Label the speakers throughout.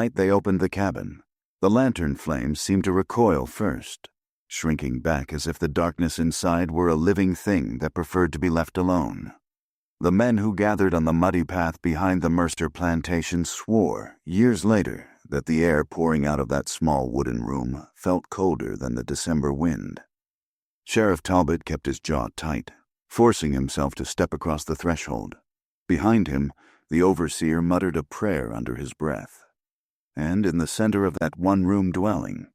Speaker 1: night they opened the cabin, the lantern flames seemed to recoil first, shrinking back as if the darkness inside were a living thing that preferred to be left alone. The men who gathered on the muddy path behind the Mercer plantation swore, years later, that the air pouring out of that small wooden room felt colder than the December wind. Sheriff Talbot kept his jaw tight, forcing himself to step across the threshold. Behind him, the overseer muttered a prayer under his breath. And in the center of that one-room dwelling,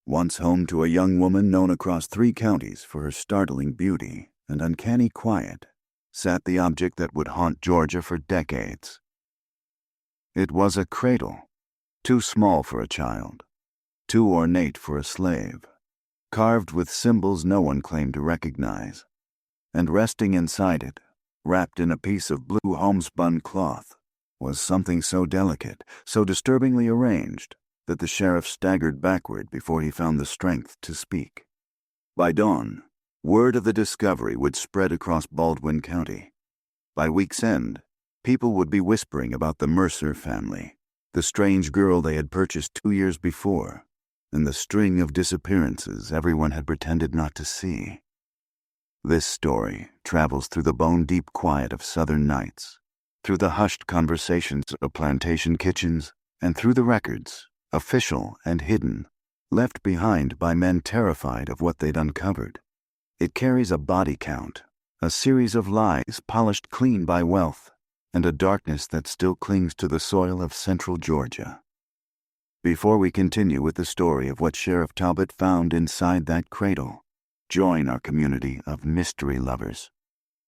Speaker 1: once home to a young woman known across 3 counties for her startling beauty and uncanny quiet, sat the object that would haunt Georgia for decades. It was a cradle, too small for a child, too ornate for a slave, carved with symbols no one claimed to recognize, and resting inside it, wrapped in a piece of blue homespun cloth, was something so delicate, so disturbingly arranged, that the sheriff staggered backward before he found the strength to speak. By dawn, word of the discovery would spread across Baldwin County. By week's end, people would be whispering about the Mercer family, the strange girl they had purchased 2 years before, and the string of disappearances everyone had pretended not to see. This story travels through the bone-deep quiet of southern nights, through the hushed conversations of plantation kitchens, and through the records, official and hidden, left behind by men terrified of what they'd uncovered. It carries a body count, a series of lies polished clean by wealth, and a darkness that still clings to the soil of central Georgia. Before we continue with the story of what Sheriff Talbot found inside that cradle, join our community of mystery lovers.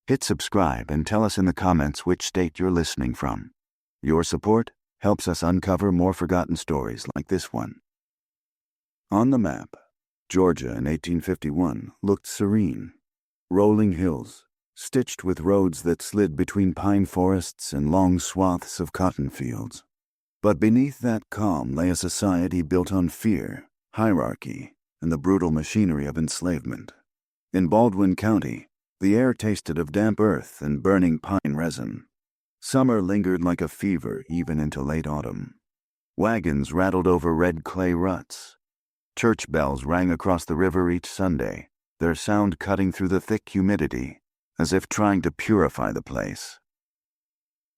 Speaker 1: Hit subscribe and tell us in the comments which state you're listening from. Your support helps us uncover more forgotten stories like this one. On the map, Georgia in 1851 looked serene. Rolling hills, stitched with roads that slid between pine forests and long swaths of cotton fields. But beneath that calm lay a society built on fear, hierarchy, and the brutal machinery of enslavement. In Baldwin County, the air tasted of damp earth and burning pine resin. Summer lingered like a fever even into late autumn. Wagons rattled over red clay ruts. Church bells rang across the river each Sunday, their sound cutting through the thick humidity, as if trying to purify the place.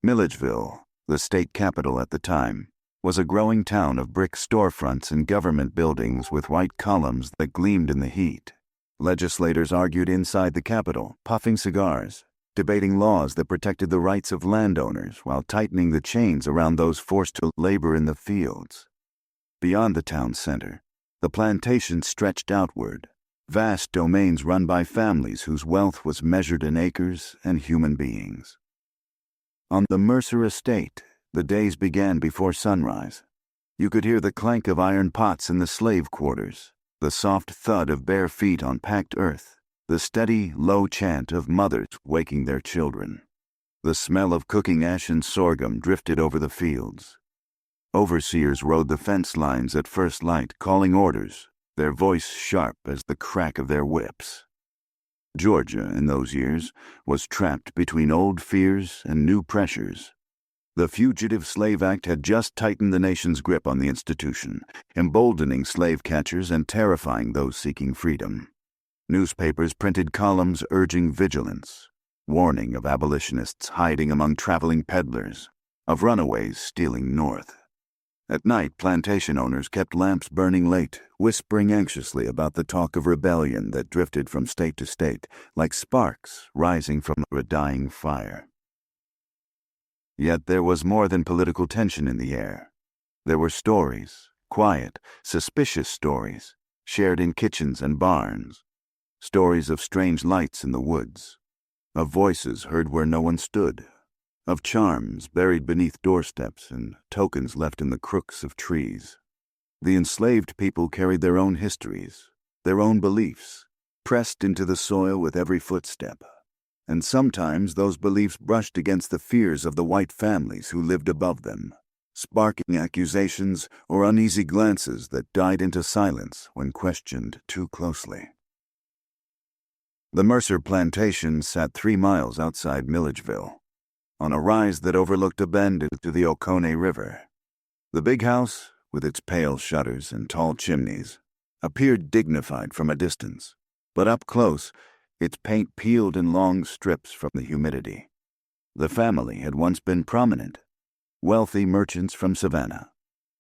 Speaker 1: Milledgeville, the state capital at the time, was a growing town of brick storefronts and government buildings with white columns that gleamed in the heat. Legislators argued inside the Capitol, puffing cigars, debating laws that protected the rights of landowners while tightening the chains around those forced to labor in the fields. Beyond the town center, the plantation stretched outward, vast domains run by families whose wealth was measured in acres and human beings. On the Mercer estate, the days began before sunrise. You could hear the clank of iron pots in the slave quarters, the soft thud of bare feet on packed earth, the steady, low chant of mothers waking their children. The smell of cooking ash and sorghum drifted over the fields. Overseers rode the fence lines at first light, calling orders, their voice sharp as the crack of their whips. Georgia, in those years, was trapped between old fears and new pressures. The Fugitive Slave Act had just tightened the nation's grip on the institution, emboldening slave catchers and terrifying those seeking freedom. Newspapers printed columns urging vigilance, warning of abolitionists hiding among traveling peddlers, of runaways stealing north. At night, plantation owners kept lamps burning late, whispering anxiously about the talk of rebellion that drifted from state to state, like sparks rising from a dying fire. Yet there was more than political tension in the air. There were stories, quiet, suspicious stories, shared in kitchens and barns. Stories of strange lights in the woods, of voices heard where no one stood, of charms buried beneath doorsteps and tokens left in the crooks of trees. The enslaved people carried their own histories, their own beliefs, pressed into the soil with every footstep. And sometimes those beliefs brushed against the fears of the white families who lived above them, sparking accusations or uneasy glances that died into silence when questioned too closely. The Mercer plantation sat 3 miles outside Milledgeville, on a rise that overlooked a bend into the Oconee River. The big house, with its pale shutters and tall chimneys, appeared dignified from a distance, but up close, its paint peeled in long strips from the humidity. The family had once been prominent, wealthy merchants from Savannah,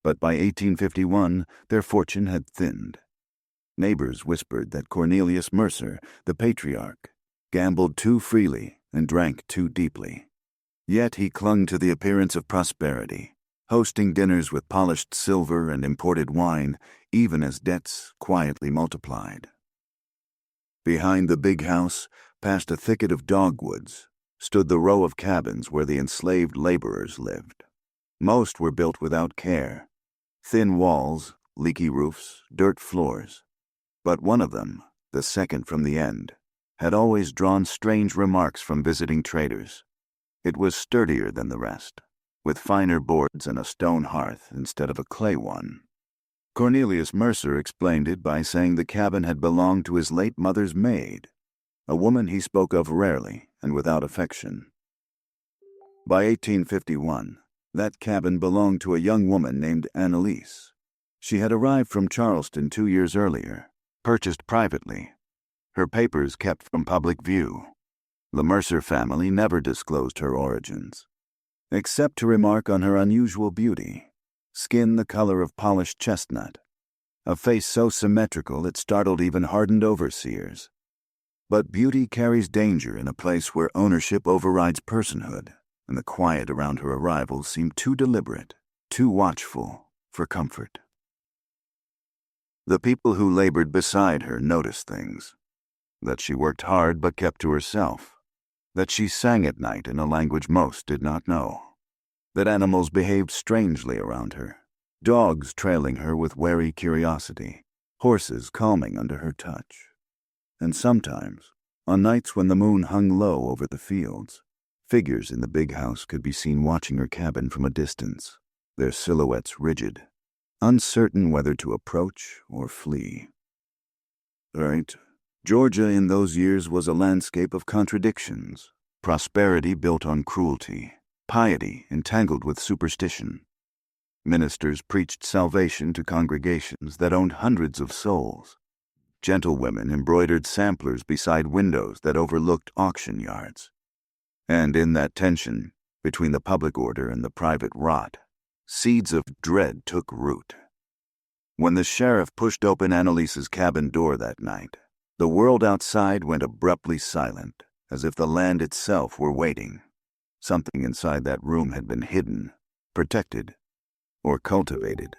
Speaker 1: but by 1851 their fortune had thinned. Neighbors whispered that Cornelius Mercer, the patriarch, gambled too freely and drank too deeply. Yet he clung to the appearance of prosperity, hosting dinners with polished silver and imported wine, even as debts quietly multiplied. Behind the big house, past a thicket of dogwoods, stood the row of cabins where the enslaved laborers lived. Most were built without care. Thin walls, leaky roofs, dirt floors. But one of them, the second from the end, had always drawn strange remarks from visiting traders. It was sturdier than the rest, with finer boards and a stone hearth instead of a clay one. Cornelius Mercer explained it by saying the cabin had belonged to his late mother's maid, a woman he spoke of rarely and without affection. By 1851, that cabin belonged to a young woman named Annalise. She had arrived from Charleston 2 years earlier, purchased privately, her papers kept from public view. The Mercer family never disclosed her origins, except to remark on her unusual beauty, skin the color of polished chestnut, a face so symmetrical it startled even hardened overseers. But beauty carries danger in a place where ownership overrides personhood, and the quiet around her arrival seemed too deliberate, too watchful for comfort. The people who labored beside her noticed things. That she worked hard but kept to herself. That she sang at night in a language most did not know. That animals behaved strangely around her, dogs trailing her with wary curiosity, horses calming under her touch. And sometimes, on nights when the moon hung low over the fields, figures in the big house could be seen watching her cabin from a distance, their silhouettes rigid, uncertain whether to approach or flee. Right. Georgia in those years was a landscape of contradictions, prosperity built on cruelty, piety entangled with superstition. Ministers preached salvation to congregations that owned hundreds of souls. Gentlewomen embroidered samplers beside windows that overlooked auction yards. And in that tension, between the public order and the private rot, seeds of dread took root. When the sheriff pushed open Annalise's cabin door that night, the world outside went abruptly silent, as if the land itself were waiting. Something inside that room had been hidden, protected, or cultivated,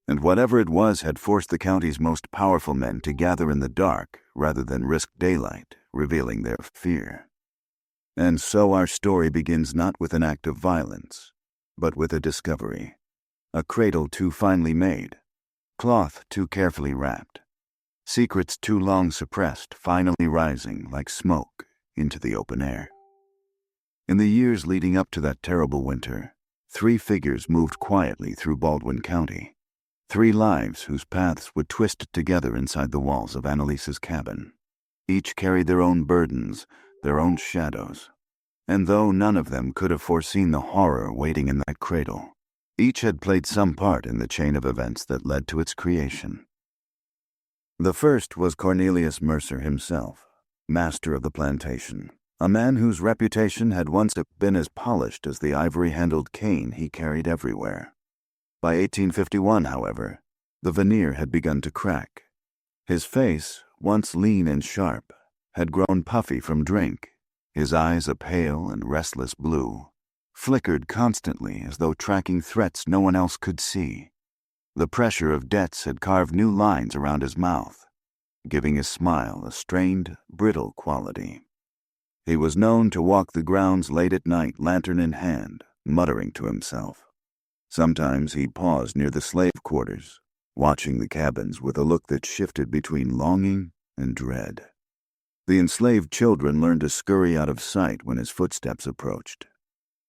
Speaker 1: and whatever it was had forced the county's most powerful men to gather in the dark rather than risk daylight, revealing their fear. And so our story begins not with an act of violence, but with a discovery. A cradle too finely made, cloth too carefully wrapped, secrets too long suppressed finally rising like smoke into the open air. In the years leading up to that terrible winter, 3 figures moved quietly through Baldwin County, 3 lives whose paths would twist together inside the walls of Annalise's cabin. Each carried their own burdens, their own shadows, and though none of them could have foreseen the horror waiting in that cradle, each had played some part in the chain of events that led to its creation. The first was Cornelius Mercer himself, master of the plantation, a man whose reputation had once been as polished as the ivory-handled cane he carried everywhere. By 1851, however, the veneer had begun to crack. His face, once lean and sharp, had grown puffy from drink. His eyes, a pale and restless blue, flickered constantly as though tracking threats no one else could see. The pressure of debts had carved new lines around his mouth, giving his smile a strained, brittle quality. He was known to walk the grounds late at night, lantern in hand, muttering to himself. Sometimes he paused near the slave quarters, watching the cabins with a look that shifted between longing and dread. The enslaved children learned to scurry out of sight when his footsteps approached.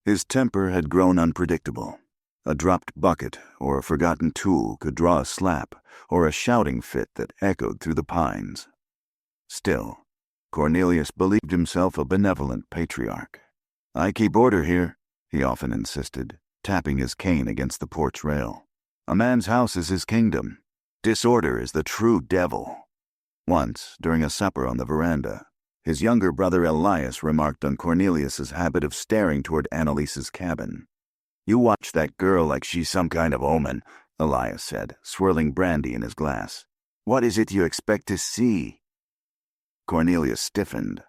Speaker 1: His temper had grown unpredictable. A dropped bucket or a forgotten tool could draw a slap or a shouting fit that echoed through the pines. Still, Cornelius believed himself a benevolent patriarch. "I keep order here," he often insisted, tapping his cane against the porch rail. A man's house is his kingdom. Disorder is the true devil. Once, during a supper on the veranda, his younger brother Elias remarked on Cornelius's habit of staring toward Annalise's cabin. "You watch that girl like she's some kind of omen," Elias said, swirling brandy in his glass. "What is it you expect to see?" Cornelius stiffened.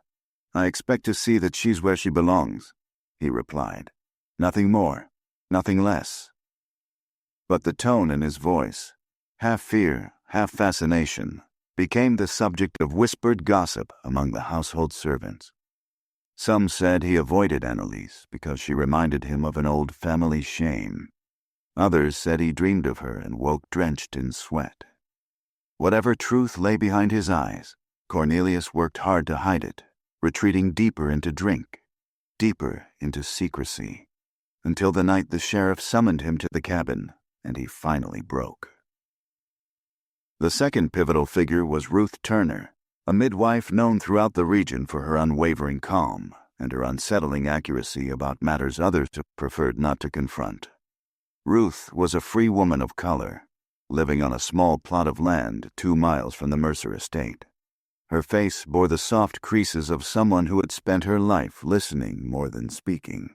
Speaker 1: "I expect to see that she's where she belongs," he replied. "Nothing more, nothing less." But the tone in his voice, half fear, half fascination, became the subject of whispered gossip among the household servants. Some said he avoided Annalise because she reminded him of an old family shame. Others said he dreamed of her and woke drenched in sweat. Whatever truth lay behind his eyes, Cornelius worked hard to hide it, retreating deeper into drink, deeper into secrecy, until the night the sheriff summoned him to the cabin, and he finally broke. The second pivotal figure was Ruth Turner, a midwife known throughout the region for her unwavering calm and her unsettling accuracy about matters others preferred not to confront. Ruth was a free woman of color, living on a small plot of land 2 miles from the Mercer estate. Her face bore the soft creases of someone who had spent her life listening more than speaking.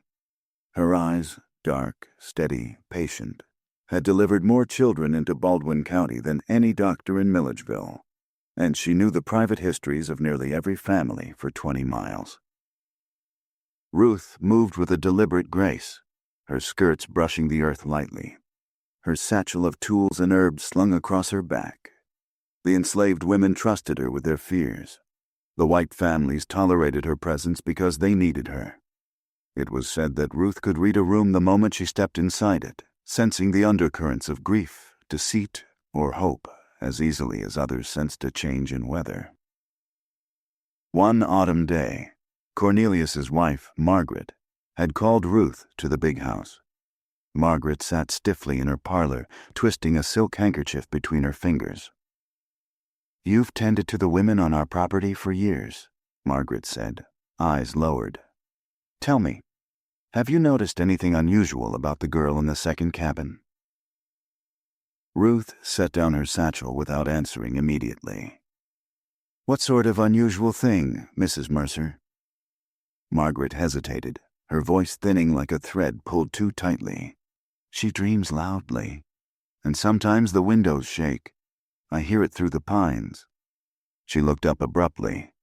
Speaker 1: Her eyes, dark, steady, patient, had delivered more children into Baldwin County than any doctor in Milledgeville, and she knew the private histories of nearly every family for 20 miles. Ruth moved with a deliberate grace, her skirts brushing the earth lightly, her satchel of tools and herbs slung across her back. The enslaved women trusted her with their fears. The white families tolerated her presence because they needed her. It was said that Ruth could read a room the moment she stepped inside it, sensing the undercurrents of grief, deceit, or hope as easily as others sensed a change in weather. One autumn day, Cornelius's wife, Margaret, had called Ruth to the big house. Margaret sat stiffly in her parlor, twisting a silk handkerchief between her fingers. "You've tended to the women on our property for years," Margaret said, eyes lowered. "Tell me, have you noticed anything unusual about the girl in the second cabin?" Ruth set down her satchel without answering immediately. "What sort of unusual thing, Mrs. Mercer?" Margaret hesitated, her voice thinning like a thread pulled too tightly. "She dreams loudly, and sometimes the windows shake. I hear it through the pines." She looked up abruptly.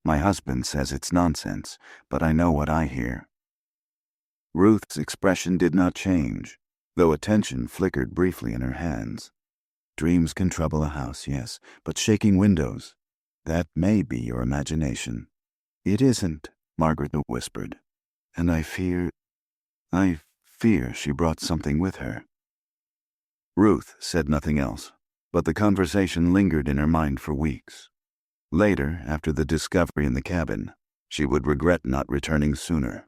Speaker 1: "My husband says it's nonsense, but I know what I hear." Ruth's expression did not change, though attention flickered briefly in her hands. "Dreams can trouble a house, yes, but shaking windows, that may be your imagination." "It isn't," Margaret whispered, "and I fear she brought something with her." Ruth said nothing else, but the conversation lingered in her mind for weeks. Later, after the discovery in the cabin, she would regret not returning sooner.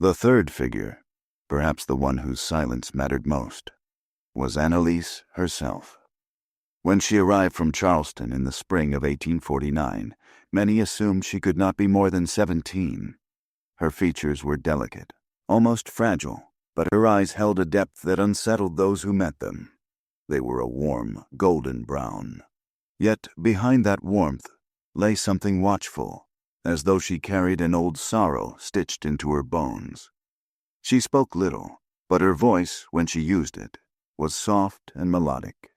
Speaker 1: The third figure, perhaps the one whose silence mattered most, was Annalise herself. When she arrived from Charleston in the spring of 1849, many assumed she could not be more than 17. Her features were delicate, almost fragile, but her eyes held a depth that unsettled those who met them. They were a warm, golden brown. Yet behind that warmth lay something watchful, as though she carried an old sorrow stitched into her bones. She spoke little, but her voice, when she used it, was soft and melodic,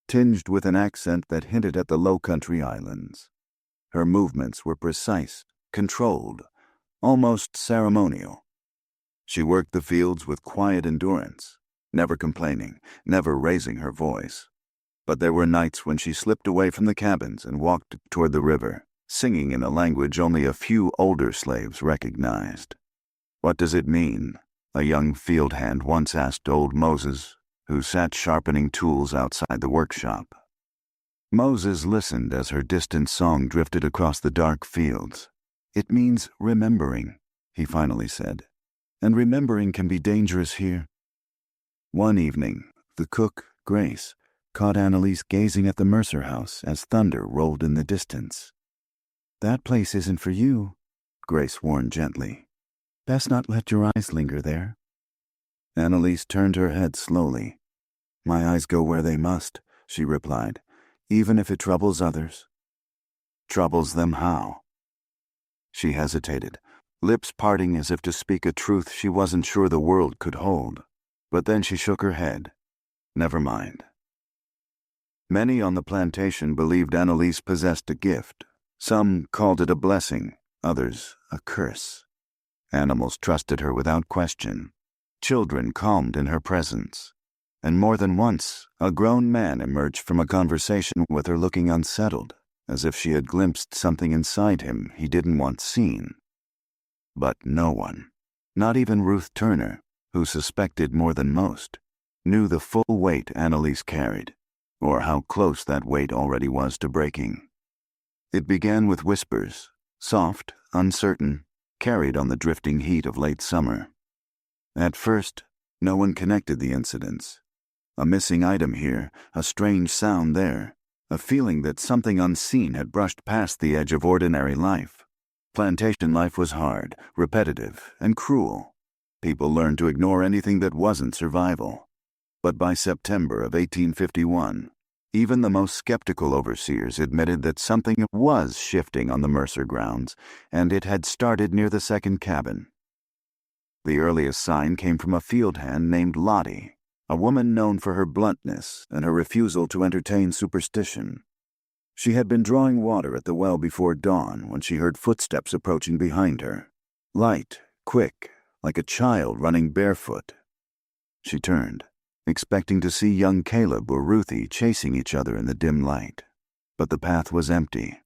Speaker 1: tinged with an accent that hinted at the Low Country islands. Her movements were precise, controlled, almost ceremonial. She worked the fields with quiet endurance, never complaining, never raising her voice. But there were nights when she slipped away from the cabins and walked toward the river, singing in a language only a few older slaves recognized. "What does it mean?" a young field hand once asked old Moses, who sat sharpening tools outside the workshop. Moses listened as her distant song drifted across the dark fields. "It means remembering," he finally said, "and remembering can be dangerous here." One evening, the cook, Grace, caught Annalise gazing at the Mercer house as thunder rolled in the distance. "That place isn't for you," Grace warned gently. "Best not let your eyes linger there." Annalise turned her head slowly. My eyes go where they must, she replied, even if it troubles others. Troubles them how? She hesitated, lips parting as if to speak a truth she wasn't sure the world could hold. But then she shook her head. Never mind. Many on the plantation believed Annalise possessed a gift. Some called it a blessing, others a curse. Animals trusted her without question. Children calmed in her presence. And more than once, a grown man emerged from a conversation with her looking unsettled, as if she had glimpsed something inside him he didn't want seen. But no one, not even Ruth Turner, who suspected more than most, knew the full weight Annalise carried, or how close that weight already was to breaking. It began with whispers, soft, uncertain, carried on the drifting heat of late summer. At first, no one connected the incidents. A missing item here, a strange sound there, a feeling that something unseen had brushed past the edge of ordinary life. Plantation life was hard, repetitive, and cruel. People learned to ignore anything that wasn't survival. But by September of 1851, even the most skeptical overseers admitted that something was shifting on the Mercer grounds, and it had started near the second cabin. The earliest sign came from a field hand named Lottie, a woman known for her bluntness and her refusal to entertain superstition. She had been drawing water at the well before dawn when she heard footsteps approaching behind her. Light, quick, like a child running barefoot. She turned, expecting to see young Caleb or Ruthie chasing each other in the dim light. But the path was empty.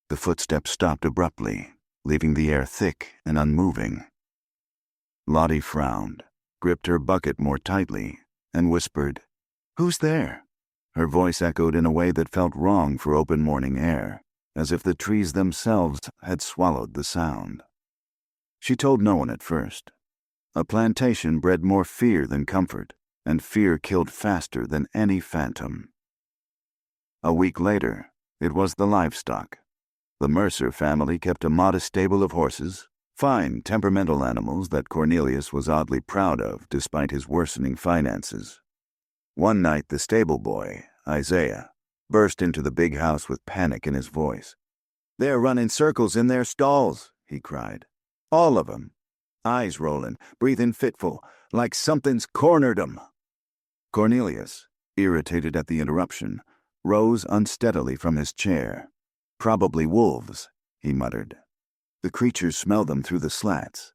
Speaker 1: The footsteps stopped abruptly, leaving the air thick and unmoving. Lottie frowned, gripped her bucket more tightly, and whispered, "Who's there?" Her voice echoed in a way that felt wrong for open morning air, as if the trees themselves had swallowed the sound. She told no one at first. A plantation bred more fear than comfort, and fear killed faster than any phantom. A week later, it was the livestock. The Mercer family kept a modest stable of horses, fine, temperamental animals that Cornelius was oddly proud of despite his worsening finances. One night the stable boy, Isaiah, burst into the big house with panic in his voice. "They're running circles in their stalls," he cried. "All of 'em. Eyes rolling, breathing fitful, like something's cornered 'em." Cornelius, irritated at the interruption, rose unsteadily from his chair. "Probably wolves," he muttered. "The creatures smell them through the slats."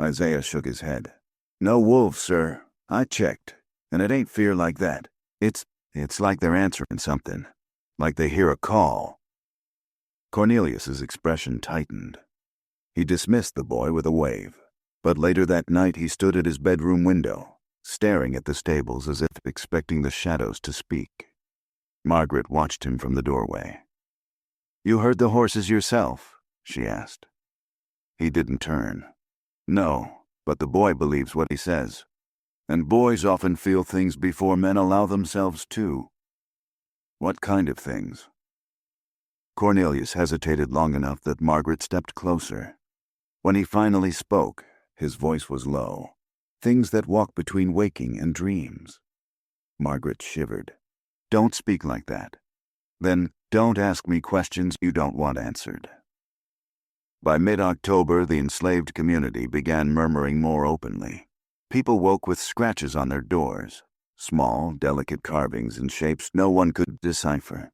Speaker 1: Isaiah shook his head. "No wolves, sir. I checked, and it ain't fear like that. It's like they're answering something, like they hear a call." Cornelius's expression tightened. He dismissed the boy with a wave, but later that night he stood at his bedroom window, staring at the stables as if expecting the shadows to speak. Margaret watched him from the doorway. "You heard the horses yourself?" she asked. He didn't turn. "No, but the boy believes what he says. And boys often feel things before men allow themselves to." "What kind of things?" Cornelius hesitated long enough that Margaret stepped closer. When he finally spoke, his voice was low. Things that walk between waking and dreams. Margaret shivered. "Don't speak like that. Then don't ask me questions you don't want answered." By mid-October, the enslaved community began murmuring more openly. People woke with scratches on their doors, small, delicate carvings in shapes no one could decipher.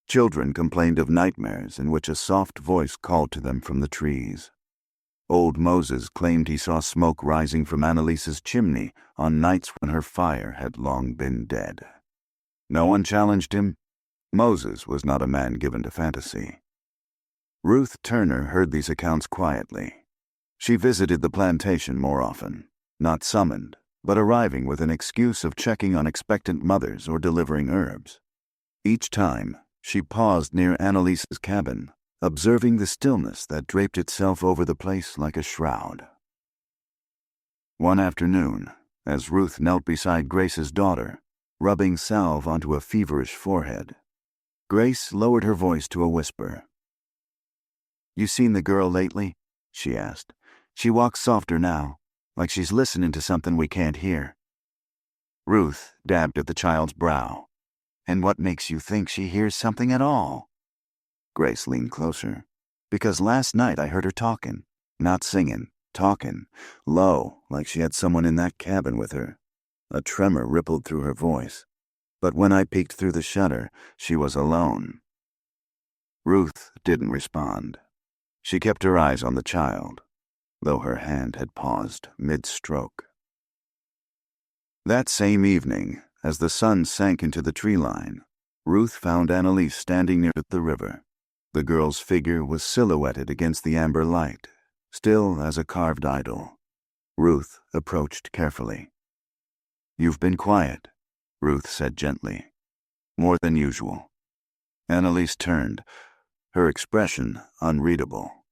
Speaker 1: Children complained of nightmares in which a soft voice called to them from the trees. Old Moses claimed he saw smoke rising from Annalise's chimney on nights when her fire had long been dead. No one challenged him. Moses was not a man given to fantasy. Ruth Turner heard these accounts quietly. She visited the plantation more often, not summoned, but arriving with an excuse of checking on expectant mothers or delivering herbs. Each time, she paused near Annalise's cabin, observing the stillness that draped itself over the place like a shroud. One afternoon, as Ruth knelt beside Grace's daughter, rubbing salve onto a feverish forehead, Grace lowered her voice to a whisper. "You seen the girl lately?" she asked. "She walks softer now, like she's listening to something we can't hear." Ruth dabbed at the child's brow. "And what makes you think she hears something at all?" Grace leaned closer. "Because last night I heard her talking. Not singing, talking. Low, like she had someone in that cabin with her." A tremor rippled through her voice. "But when I peeked through the shutter, she was alone." Ruth didn't respond. She kept her eyes on the child, though her hand had paused mid-stroke. That same evening, as the sun sank into the tree line, Ruth found Annalise standing near the river. The girl's figure was silhouetted against the amber light, still as a carved idol. Ruth approached carefully. "You've been quiet," Ruth said gently. "More than usual." Annalise turned, her expression unreadable.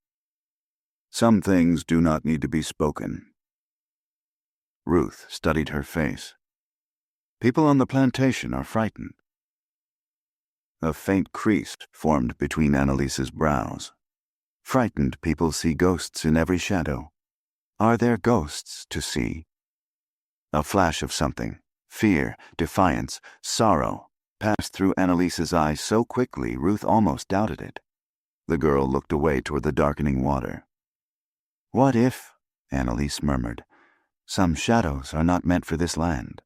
Speaker 1: "Some things do not need to be spoken." Ruth studied her face. "People on the plantation are frightened." A faint crease formed between Annalise's brows. "Frightened people see ghosts in every shadow. Are there ghosts to see?" A flash of something, fear, defiance, sorrow, passed through Annalise's eyes so quickly Ruth almost doubted it. The girl looked away toward the darkening water. "What if," Annalise murmured, "some shadows are not meant for this land?"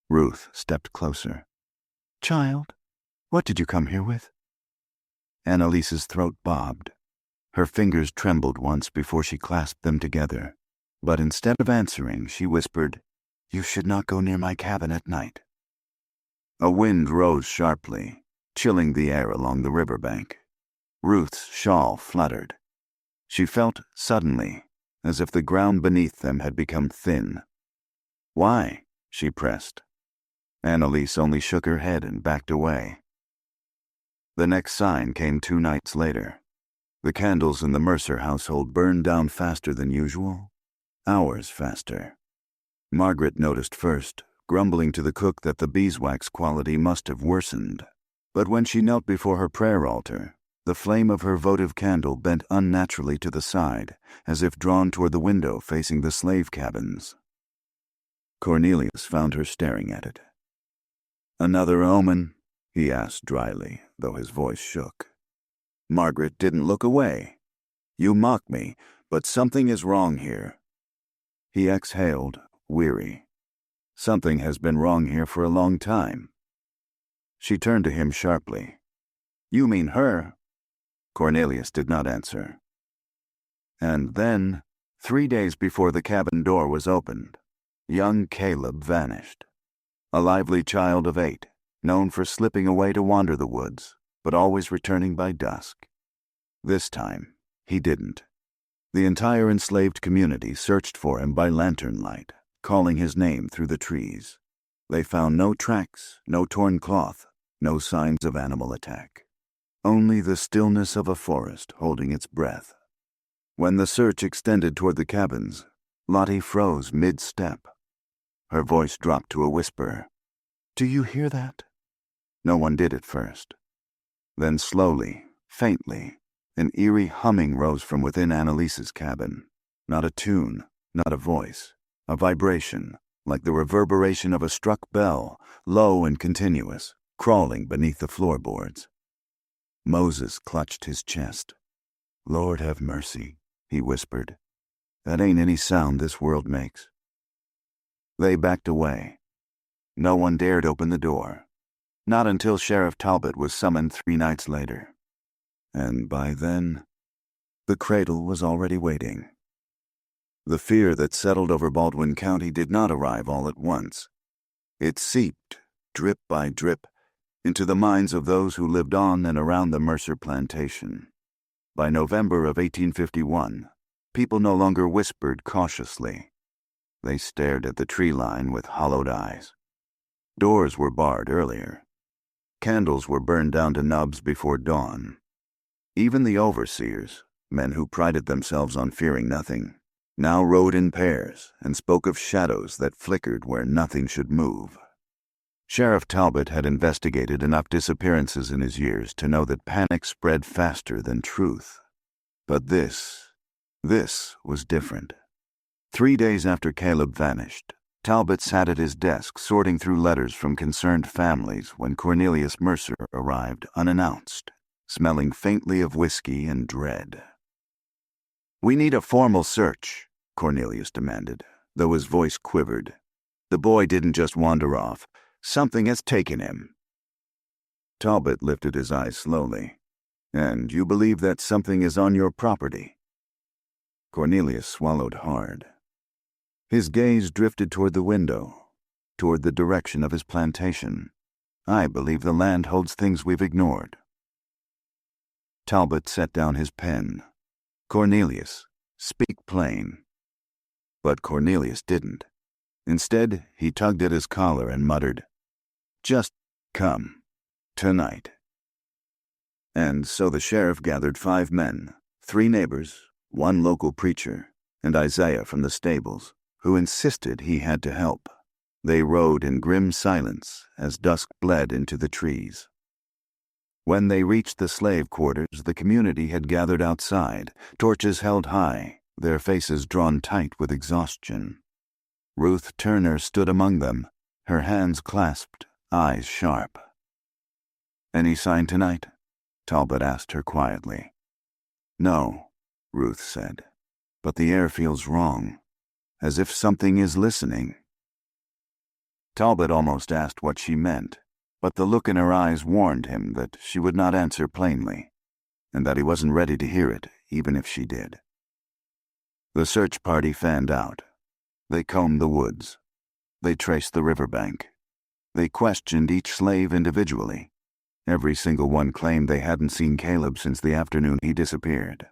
Speaker 1: Ruth stepped closer. "Child, what did you come here with?" Annalise's throat bobbed. Her fingers trembled once before she clasped them together. But instead of answering, she whispered, "You should not go near my cabin at night." A wind rose sharply, chilling the air along the riverbank. Ruth's shawl fluttered. She felt suddenly as if the ground beneath them had become thin. "Why?" she pressed. Annalise only shook her head and backed away. The next sign came 2 nights later. The candles in the Mercer household burned down faster than usual, hours faster. Margaret noticed first, grumbling to the cook that the beeswax quality must have worsened. But when she knelt before her prayer altar, the flame of her votive candle bent unnaturally to the side, as if drawn toward the window facing the slave cabins. Cornelius found her staring at it. "Another omen?" he asked dryly, though his voice shook. Margaret didn't look away. "You mock me, but something is wrong here." He exhaled, weary. "Something has been wrong here for a long time." She turned to him sharply. "You mean her?" Cornelius did not answer. And then, 3 days before the cabin door was opened, young Caleb vanished. A lively child of 8, known for slipping away to wander the woods, but always returning by dusk. This time, he didn't. The entire enslaved community searched for him by lantern light, calling his name through the trees. They found no tracks, no torn cloth, no signs of animal attack. Only the stillness of a forest holding its breath. When the search extended toward the cabins, Lottie froze mid-step. Her voice dropped to a whisper. "Do you hear that?" No one did at first. Then slowly, faintly, an eerie humming rose from within Annalise's cabin. Not a tune, not a voice, a vibration, like the reverberation of a struck bell, low and continuous, crawling beneath the floorboards. Moses clutched his chest. "Lord have mercy," he whispered. "That ain't any sound this world makes." They backed away. No one dared open the door. Not until Sheriff Talbot was summoned 3 nights later. And by then, the cradle was already waiting. The fear that settled over Baldwin County did not arrive all at once. It seeped, drip by drip, into the minds of those who lived on and around the Mercer plantation. By November of 1851, people no longer whispered cautiously. They stared at the tree line with hollowed eyes. Doors were barred earlier. Candles were burned down to nubs before dawn. Even the overseers, men who prided themselves on fearing nothing, now rode in pairs and spoke of shadows that flickered where nothing should move. Sheriff Talbot had investigated enough disappearances in his years to know that panic spread faster than truth. But this was different. 3 days after Caleb vanished, Talbot sat at his desk sorting through letters from concerned families when Cornelius Mercer arrived unannounced, smelling faintly of whiskey and dread. "We need a formal search," Cornelius demanded, though his voice quivered. "The boy didn't just wander off. Something has taken him." Talbot lifted his eyes slowly. "And you believe that something is on your property?" Cornelius swallowed hard. His gaze drifted toward the window, toward the direction of his plantation. "I believe the land holds things we've ignored." Talbot set down his pen. "Cornelius, speak plain." But Cornelius didn't. Instead, he tugged at his collar and muttered, "Just come. Tonight." And so the sheriff gathered 5 men, 3 neighbors, 1 local preacher, and Isaiah from the stables, who insisted he had to help. They rode in grim silence as dusk bled into the trees. When they reached the slave quarters, the community had gathered outside, torches held high, their faces drawn tight with exhaustion. Ruth Turner stood among them, her hands clasped, eyes sharp. "Any sign tonight?" Talbot asked her quietly. "No," Ruth said, "but the air feels wrong, as if something is listening." Talbot almost asked what she meant, but the look in her eyes warned him that she would not answer plainly, and that he wasn't ready to hear it, even if she did. The search party fanned out. They combed the woods. They traced the riverbank. They questioned each slave individually. Every single one claimed they hadn't seen Caleb since the afternoon he disappeared.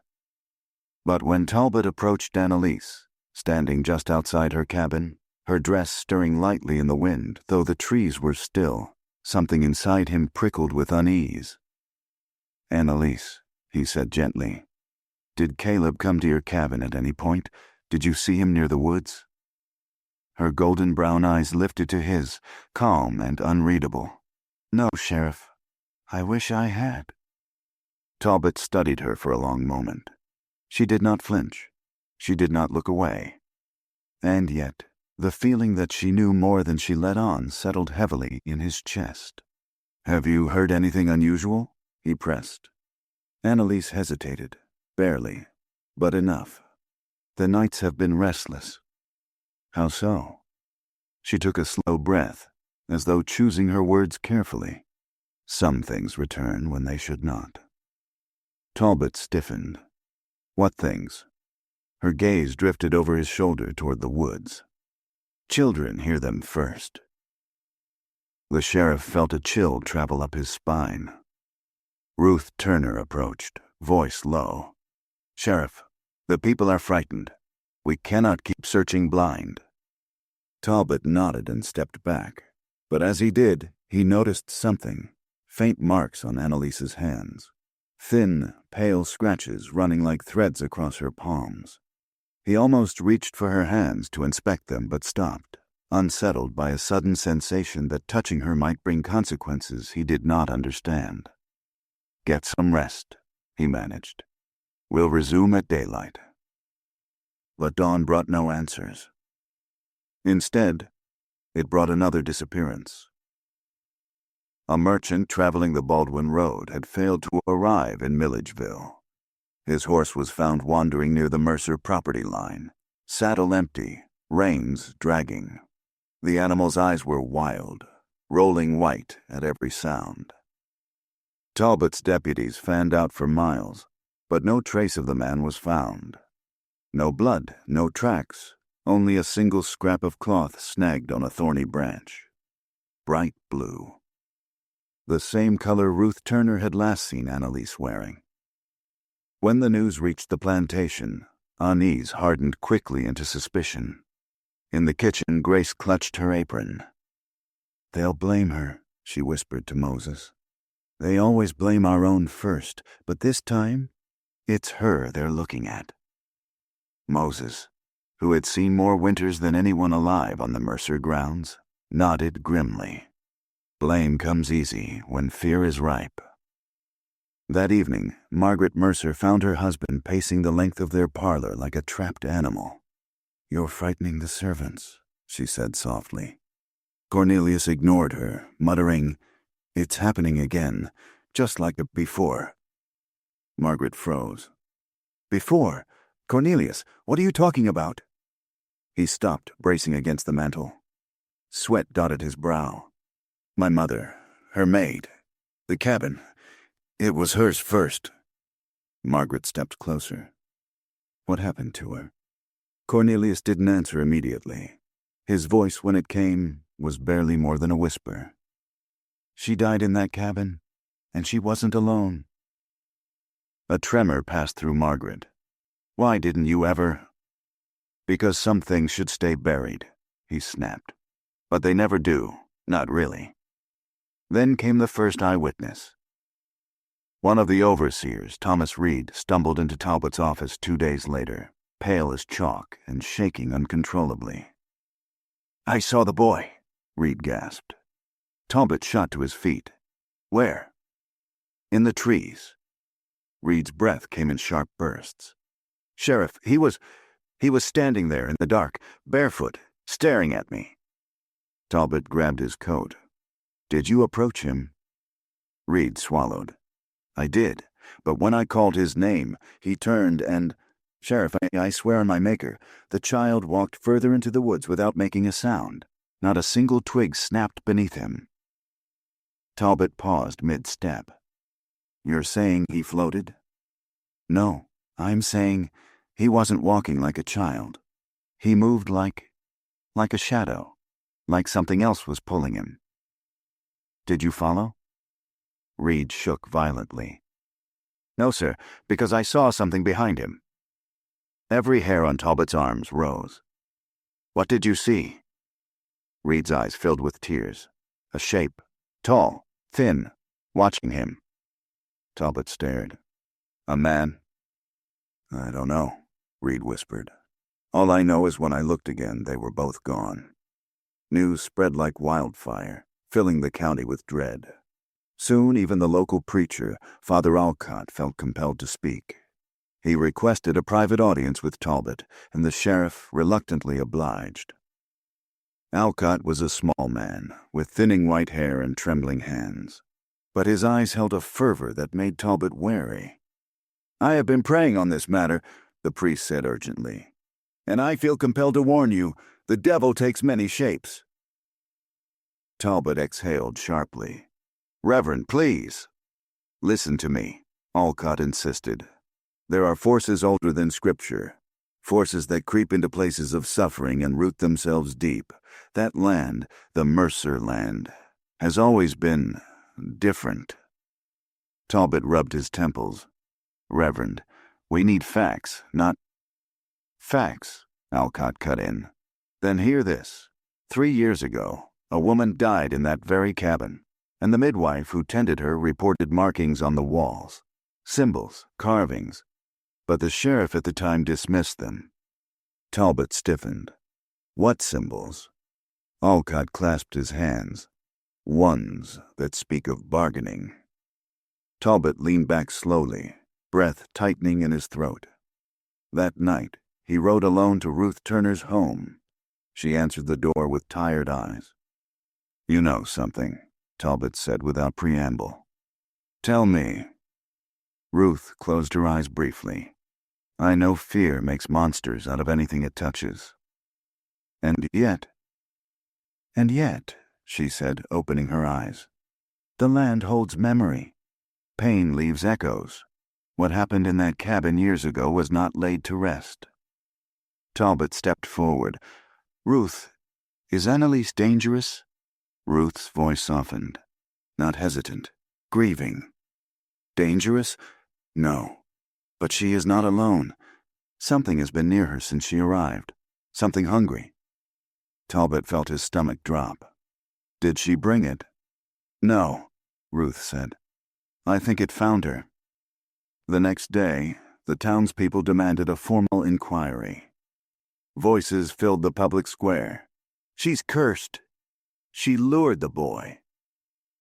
Speaker 1: But when Talbot approached Annalise, standing just outside her cabin, her dress stirring lightly in the wind, though the trees were still, something inside him prickled with unease. "Annalise," he said gently, "did Caleb come to your cabin at any point? Did you see him near the woods?" Her golden brown eyes lifted to his, calm and unreadable. "No, Sheriff. I wish I had." Talbot studied her for a long moment. She did not flinch. She did not look away. And yet, the feeling that she knew more than she let on settled heavily in his chest. "Have you heard anything unusual?" he pressed. Annalise hesitated, barely, but enough. "The nights have been restless." "How so?" She took a slow breath, as though choosing her words carefully. "Some things return when they should not." Talbot stiffened. "What things?" Her gaze drifted over his shoulder toward the woods. "Children hear them first." The sheriff felt a chill travel up his spine. Ruth Turner approached, voice low. "Sheriff, the people are frightened. We cannot keep searching blind." Talbot nodded and stepped back, but as he did, he noticed something. Faint marks on Annalise's hands. Thin, pale scratches running like threads across her palms. He almost reached for her hands to inspect them, but stopped, unsettled by a sudden sensation that touching her might bring consequences he did not understand. "Get some rest," he managed. "We'll resume at daylight." But dawn brought no answers. Instead, it brought another disappearance. A merchant traveling the Baldwin Road had failed to arrive in Milledgeville. His horse was found wandering near the Mercer property line, saddle empty, reins dragging. The animal's eyes were wild, rolling white at every sound. Talbot's deputies fanned out for miles, but no trace of the man was found. No blood, no tracks, only a single scrap of cloth snagged on a thorny branch. Bright blue. The same color Ruth Turner had last seen Annalise wearing. When the news reached the plantation, unease hardened quickly into suspicion. In the kitchen, Grace clutched her apron. "They'll blame her," she whispered to Moses. "They always blame our own first, but this time, it's her they're looking at." Moses, who had seen more winters than anyone alive on the Mercer grounds, nodded grimly. Blame comes easy when fear is ripe. That evening, Margaret Mercer found her husband pacing the length of their parlor like a trapped animal. "You're frightening the servants," she said softly. Cornelius ignored her, muttering, "It's happening again, just like before." Margaret froze. "Before? Cornelius, what are you talking about?" He stopped, bracing against the mantel. Sweat dotted his brow. "My mother, her maid, the cabin. It was hers first." Margaret stepped closer. "What happened to her?" Cornelius didn't answer immediately. His voice, when it came, was barely more than a whisper. "She died in that cabin, and she wasn't alone." A tremor passed through Margaret. "Why didn't you ever—" "Because some things should stay buried," he snapped. "But they never do, not really." Then came the first eyewitness. One of the overseers, Thomas Reed, stumbled into Talbot's office 2 days later, pale as chalk and shaking uncontrollably. "I saw the boy," Reed gasped. Talbot shot to his feet. "Where?" "In the trees." Reed's breath came in sharp bursts. "Sheriff, he was standing there in the dark, barefoot, staring at me." Talbot grabbed his coat. "Did you approach him?" Reed swallowed. "I did, but when I called his name, he turned and— Sheriff, I swear on my maker, the child walked further into the woods without making a sound. Not a single twig snapped beneath him." Talbot paused mid-step. "You're saying he floated?" "No, I'm saying he wasn't walking like a child. He moved like a shadow, like something else was pulling him." "Did you follow?" Reed shook violently. "No, sir, because I saw something behind him." Every hair on Talbot's arms rose. "What did you see?" Reed's eyes filled with tears. "A shape, tall, thin, watching him." Talbot stared. "A man?" "I don't know," Reed whispered. "All I know is when I looked again, they were both gone." News spread like wildfire, filling the county with dread. Soon even the local preacher, Father Alcott, felt compelled to speak. He requested a private audience with Talbot, and the sheriff reluctantly obliged. Alcott was a small man, with thinning white hair and trembling hands, but his eyes held a fervor that made Talbot wary. "I have been praying on this matter," the priest said urgently, "and I feel compelled to warn you, the devil takes many shapes." Talbot exhaled sharply. "Reverend, please." "Listen to me," Alcott insisted. "There are forces older than Scripture, forces that creep into places of suffering and root themselves deep. That land, the Mercer land, has always been different." Talbot rubbed his temples. "Reverend, we need facts, not—" "Facts," Alcott cut in. "Then hear this. 3 years ago, a woman died in that very cabin, and the midwife who tended her reported markings on the walls, symbols, carvings, but the sheriff at the time dismissed them." Talbot stiffened. "What symbols?" Alcott clasped his hands. "Ones that speak of bargaining." Talbot leaned back slowly, breath tightening in his throat. That night, he rode alone to Ruth Turner's home. She answered the door with tired eyes. "You know something," Talbot said without preamble. "Tell me." Ruth closed her eyes briefly. "I know fear makes monsters out of anything it touches. And yet," she said, opening her eyes, "the land holds memory. Pain leaves echoes. What happened in that cabin years ago was not laid to rest." Talbot stepped forward. "Ruth, is Annalise dangerous?" Ruth's voice softened, not hesitant, grieving. "Dangerous? No. But she is not alone. Something has been near her since she arrived. Something hungry." Talbot felt his stomach drop. "Did she bring it?" "No," Ruth said. "I think it found her." The next day, the townspeople demanded a formal inquiry. Voices filled the public square. "She's cursed. She lured the boy.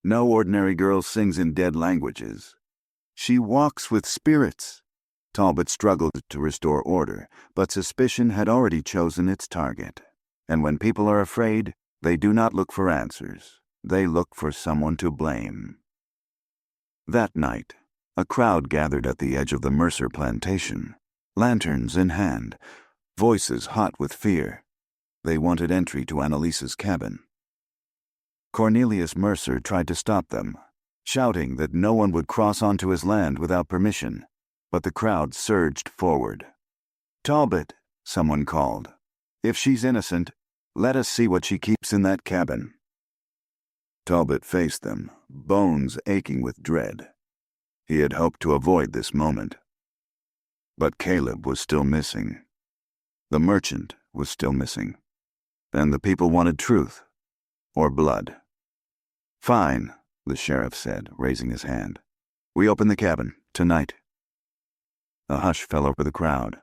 Speaker 1: No ordinary girl sings in dead languages. She walks with spirits." Talbot struggled to restore order, but suspicion had already chosen its target. And when people are afraid, they do not look for answers. They look for someone to blame. That night, a crowd gathered at the edge of the Mercer plantation, lanterns in hand, voices hot with fear. They wanted entry to Annalise's cabin. Cornelius Mercer tried to stop them, shouting that no one would cross onto his land without permission, but the crowd surged forward. "Talbot," someone called. "If she's innocent, let us see what she keeps in that cabin." Talbot faced them, bones aching with dread. He had hoped to avoid this moment. But Caleb was still missing. The merchant was still missing. And the people wanted truth, or blood. "Fine," the sheriff said, raising his hand. "We open the cabin, tonight." A hush fell over the crowd.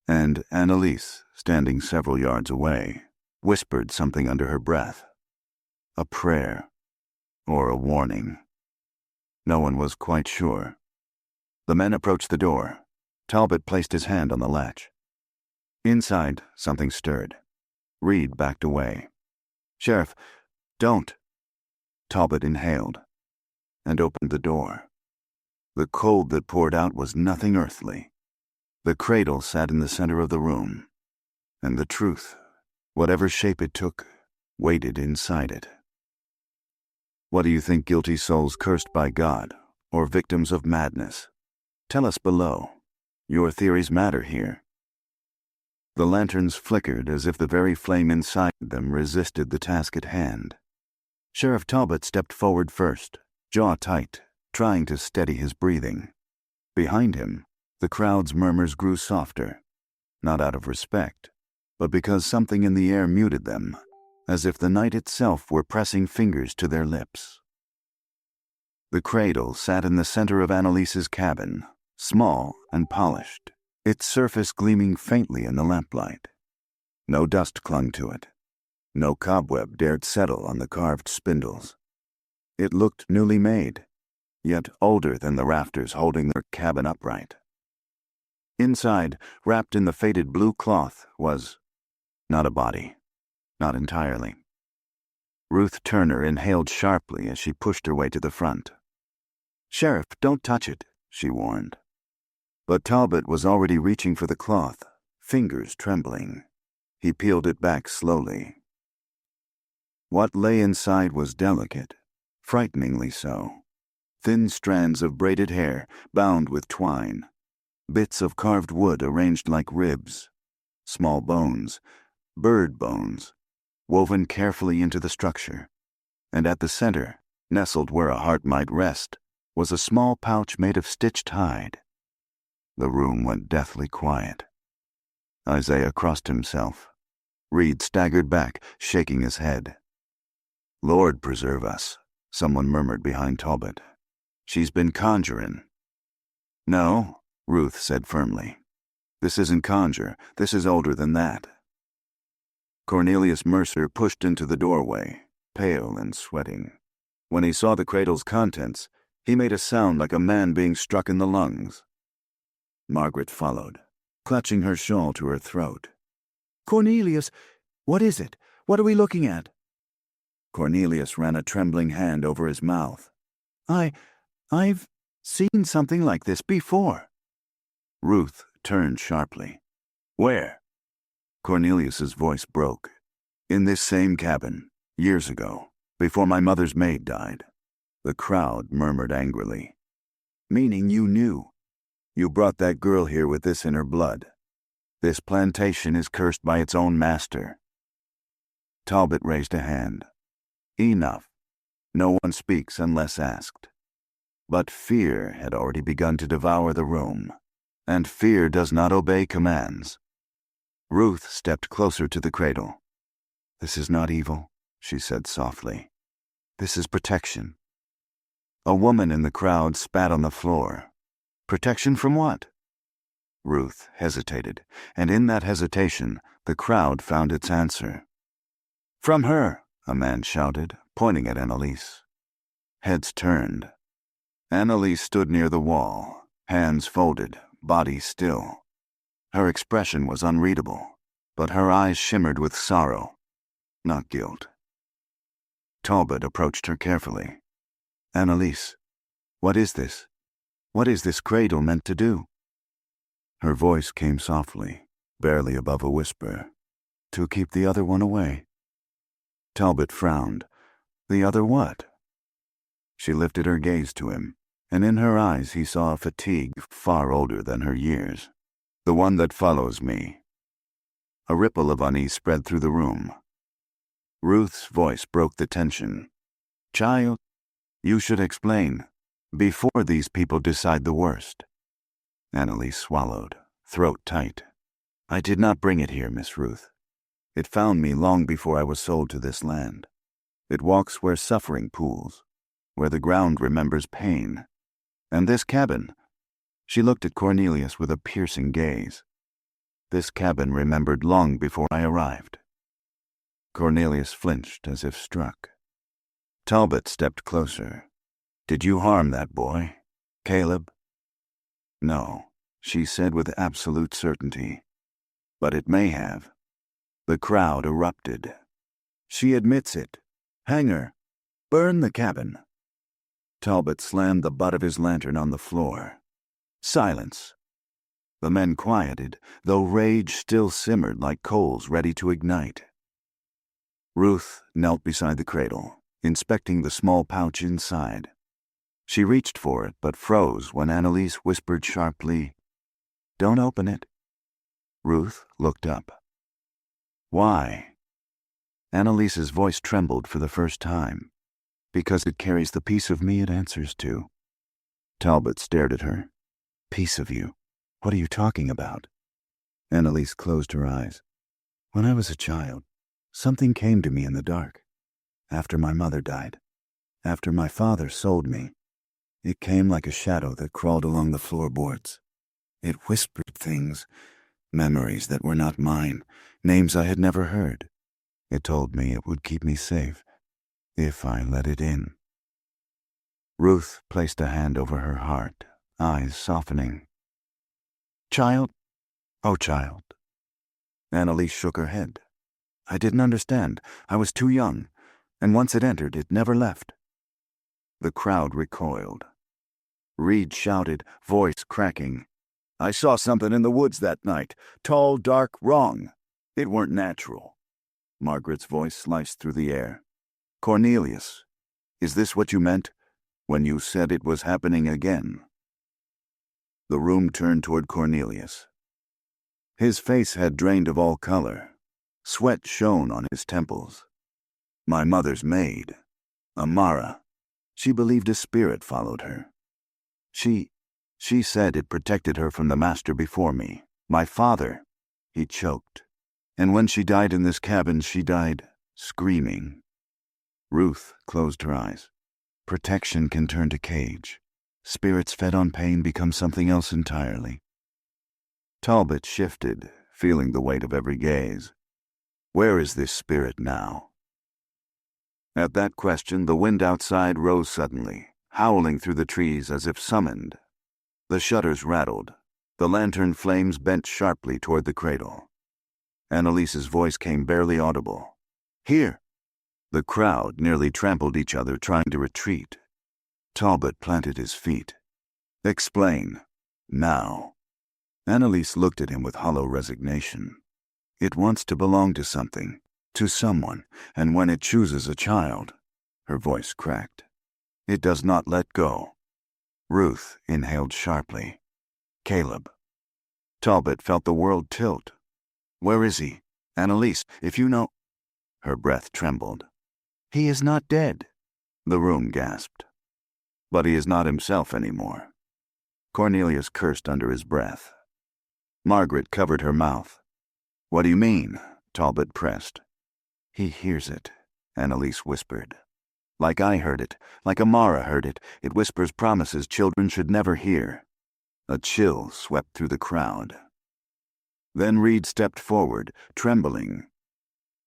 Speaker 1: And Annalise, standing several yards away, whispered something under her breath. A prayer, or a warning. No one was quite sure. The men approached the door. Talbot placed his hand on the latch. Inside, something stirred. Reed backed away. "Sheriff, don't." Talbot inhaled and opened the door. The cold that poured out was nothing earthly. The cradle sat in the center of the room, and the truth, whatever shape it took, waited inside it. What do you think guilty souls cursed by God, or victims of madness? Tell us below. Your theories matter here. The lanterns flickered as if the very flame inside them resisted the task at hand. Sheriff Talbot stepped forward first, jaw tight, trying to steady his breathing. Behind him, the crowd's murmurs grew softer, not out of respect, but because something in the air muted them, as if the night itself were pressing fingers to their lips. The cradle sat in the center of Annalise's cabin, small and polished, its surface gleaming faintly in the lamplight. No dust clung to it. No cobweb dared settle on the carved spindles. It looked newly made, yet older than the rafters holding their cabin upright. Inside, wrapped in the faded blue cloth, was not a body. Not entirely. Ruth Turner inhaled sharply as she pushed her way to the front. "Sheriff, don't touch it," she warned. But Talbot was already reaching for the cloth, fingers trembling. He peeled it back slowly. What lay inside was delicate, frighteningly so. Thin strands of braided hair bound with twine, bits of carved wood arranged like ribs, small bones, bird bones, woven carefully into the structure, and at the center, nestled where a heart might rest, was a small pouch made of stitched hide. The room went deathly quiet. Isaiah crossed himself. Reed staggered back, shaking his head. "Lord preserve us," someone murmured behind Talbot. "She's been conjuring." "No," Ruth said firmly. "This isn't conjure. This is older than that." Cornelius Mercer pushed into the doorway, pale and sweating. When he saw the cradle's contents, he made a sound like a man being struck in the lungs. Margaret followed, clutching her shawl to her throat. "Cornelius, what is it? What are we looking at?" Cornelius ran a trembling hand over his mouth. I've seen something like this before." Ruth turned sharply. "Where?" Cornelius's voice broke. "In this same cabin, years ago, before my mother's maid died." The crowd murmured angrily. "Meaning you knew. You brought that girl here with this in her blood. This plantation is cursed by its own master." Talbot raised a hand. "Enough. No one speaks unless asked." But fear had already begun to devour the room, and fear does not obey commands. Ruth stepped closer to the cradle. "This is not evil," she said softly. "This is protection." A woman in the crowd spat on the floor. Protection from what? Ruth hesitated, and in that hesitation, the crowd found its answer. "From her," a man shouted, pointing at Annalise. Heads turned. Annalise stood near the wall, hands folded, body still. Her expression was unreadable, but her eyes shimmered with sorrow, not guilt. Talbot approached her carefully. "Annalise, what is this? What is this cradle meant to do?" Her voice came softly, barely above a whisper. "To keep the other one away." Talbot frowned. "The other what?" She lifted her gaze to him, and in her eyes he saw a fatigue far older than her years. "The one that follows me." A ripple of unease spread through the room. Ruth's voice broke the tension. "Child, you should explain, before these people decide the worst." Annalise swallowed, throat tight. "I did not bring it here, Miss Ruth. It found me long before I was sold to this land. It walks where suffering pools, where the ground remembers pain. And this cabin," she looked at Cornelius with a piercing gaze, "this cabin remembered long before I arrived." Cornelius flinched as if struck. Talbot stepped closer. "Did you harm that boy, Caleb?" "No," she said with absolute certainty. "But it may have." The crowd erupted. "She admits it. Hang her. Burn the cabin." Talbot slammed the butt of his lantern on the floor. "Silence." The men quieted, though rage still simmered like coals ready to ignite. Ruth knelt beside the cradle, inspecting the small pouch inside. She reached for it, but froze when Annalise whispered sharply, "Don't open it." Ruth looked up. "Why?" Annalise's voice trembled for the first time. "Because it carries the piece of me it answers to." Talbot stared at her. "Piece of you? What are you talking about?" Annalise closed her eyes. "When I was a child, something came to me in the dark. After my mother died, after my father sold me, it came like a shadow that crawled along the floorboards. It whispered things, memories that were not mine, names I had never heard. It told me it would keep me safe, if I let it in." Ruth placed a hand over her heart, eyes softening. "Child? Oh, child." Annalise shook her head. "I didn't understand. I was too young, and once it entered, it never left." The crowd recoiled. Reed shouted, voice cracking, "I saw something in the woods that night. Tall, dark, wrong. It weren't natural." Margaret's voice sliced through the air. "Cornelius, is this what you meant when you said it was happening again?" The room turned toward Cornelius. His face had drained of all color. Sweat shone on his temples. "My mother's maid, Amara. She believed a spirit followed her. She said it protected her from the master before me. My father," he choked. "And when she died in this cabin, she died screaming." Ruth closed her eyes. Protection can turn to cage. Spirits fed on pain become something else entirely. Talbot shifted, feeling the weight of every gaze. "Where is this spirit now?" At that question, the wind outside rose suddenly, howling through the trees as if summoned. The shutters rattled. The lantern flames bent sharply toward the cradle. Annalise's voice came barely audible. "Here!" The crowd nearly trampled each other, trying to retreat. Talbot planted his feet. "Explain. Now." Annalise looked at him with hollow resignation. "It wants to belong to something, to someone, and when it chooses a child," her voice cracked, "it does not let go." Ruth inhaled sharply. "Caleb." Talbot felt the world tilt. "Where is he? Annalise, if you know—" Her breath trembled. "He is not dead," the room gasped. "But he is not himself anymore." Cornelius cursed under his breath. Margaret covered her mouth. "What do you mean?" Talbot pressed. "He hears it," Annalise whispered. "Like I heard it, like Amara heard it. It whispers promises children should never hear." A chill swept through the crowd. Then Reed stepped forward, trembling.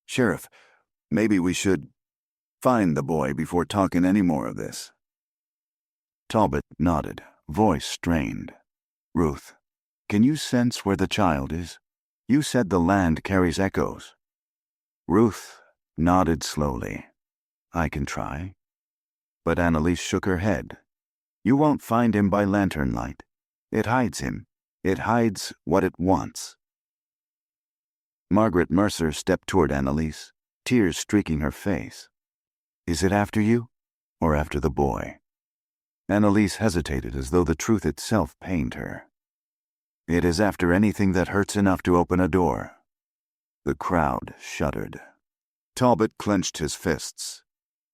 Speaker 1: "Sheriff, maybe we should find the boy before talking any more of this." Talbot nodded, voice strained. "Ruth, can you sense where the child is? You said the land carries echoes. Ruth nodded slowly. I can try. But Annalise shook her head. You won't find him by lantern light. It hides him. It hides what it wants. Margaret Mercer stepped toward Annalise, tears streaking her face. Is it after you, or after the boy? Annalise hesitated as though the truth itself pained her. It is after anything that hurts enough to open a door. The crowd shuddered. Talbot clenched his fists.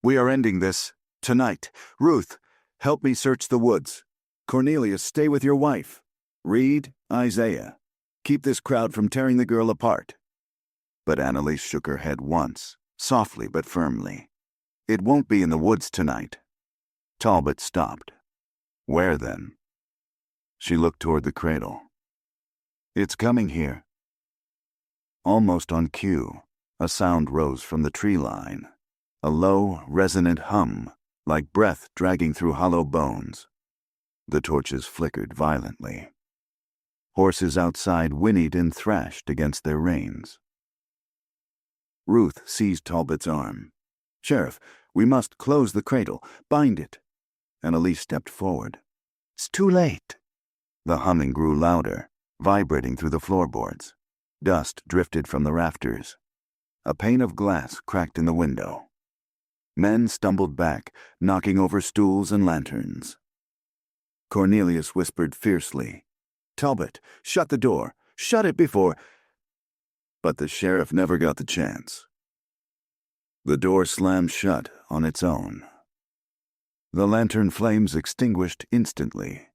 Speaker 1: We are ending this, tonight. Ruth, help me search the woods. Cornelius, stay with your wife. Reed, Isaiah. Keep this crowd from tearing the girl apart. But Annalise shook her head once, softly but firmly. It won't be in the woods tonight. Talbot stopped. Where then? She looked toward the cradle. It's coming here. Almost on cue, a sound rose from the tree line. A low, resonant hum, like breath dragging through hollow bones. The torches flickered violently. Horses outside whinnied and thrashed against their reins. Ruth seized Talbot's arm. Sheriff, we must close the cradle. Bind it. Annalise stepped forward. It's too late. The humming grew louder, vibrating through the floorboards. Dust drifted from the rafters. A pane of glass cracked in the window. Men stumbled back, knocking over stools and lanterns. Cornelius whispered fiercely, Talbot, shut the door. Shut it before... But the sheriff never got the chance. The door slammed shut on its own. The lantern flames extinguished instantly.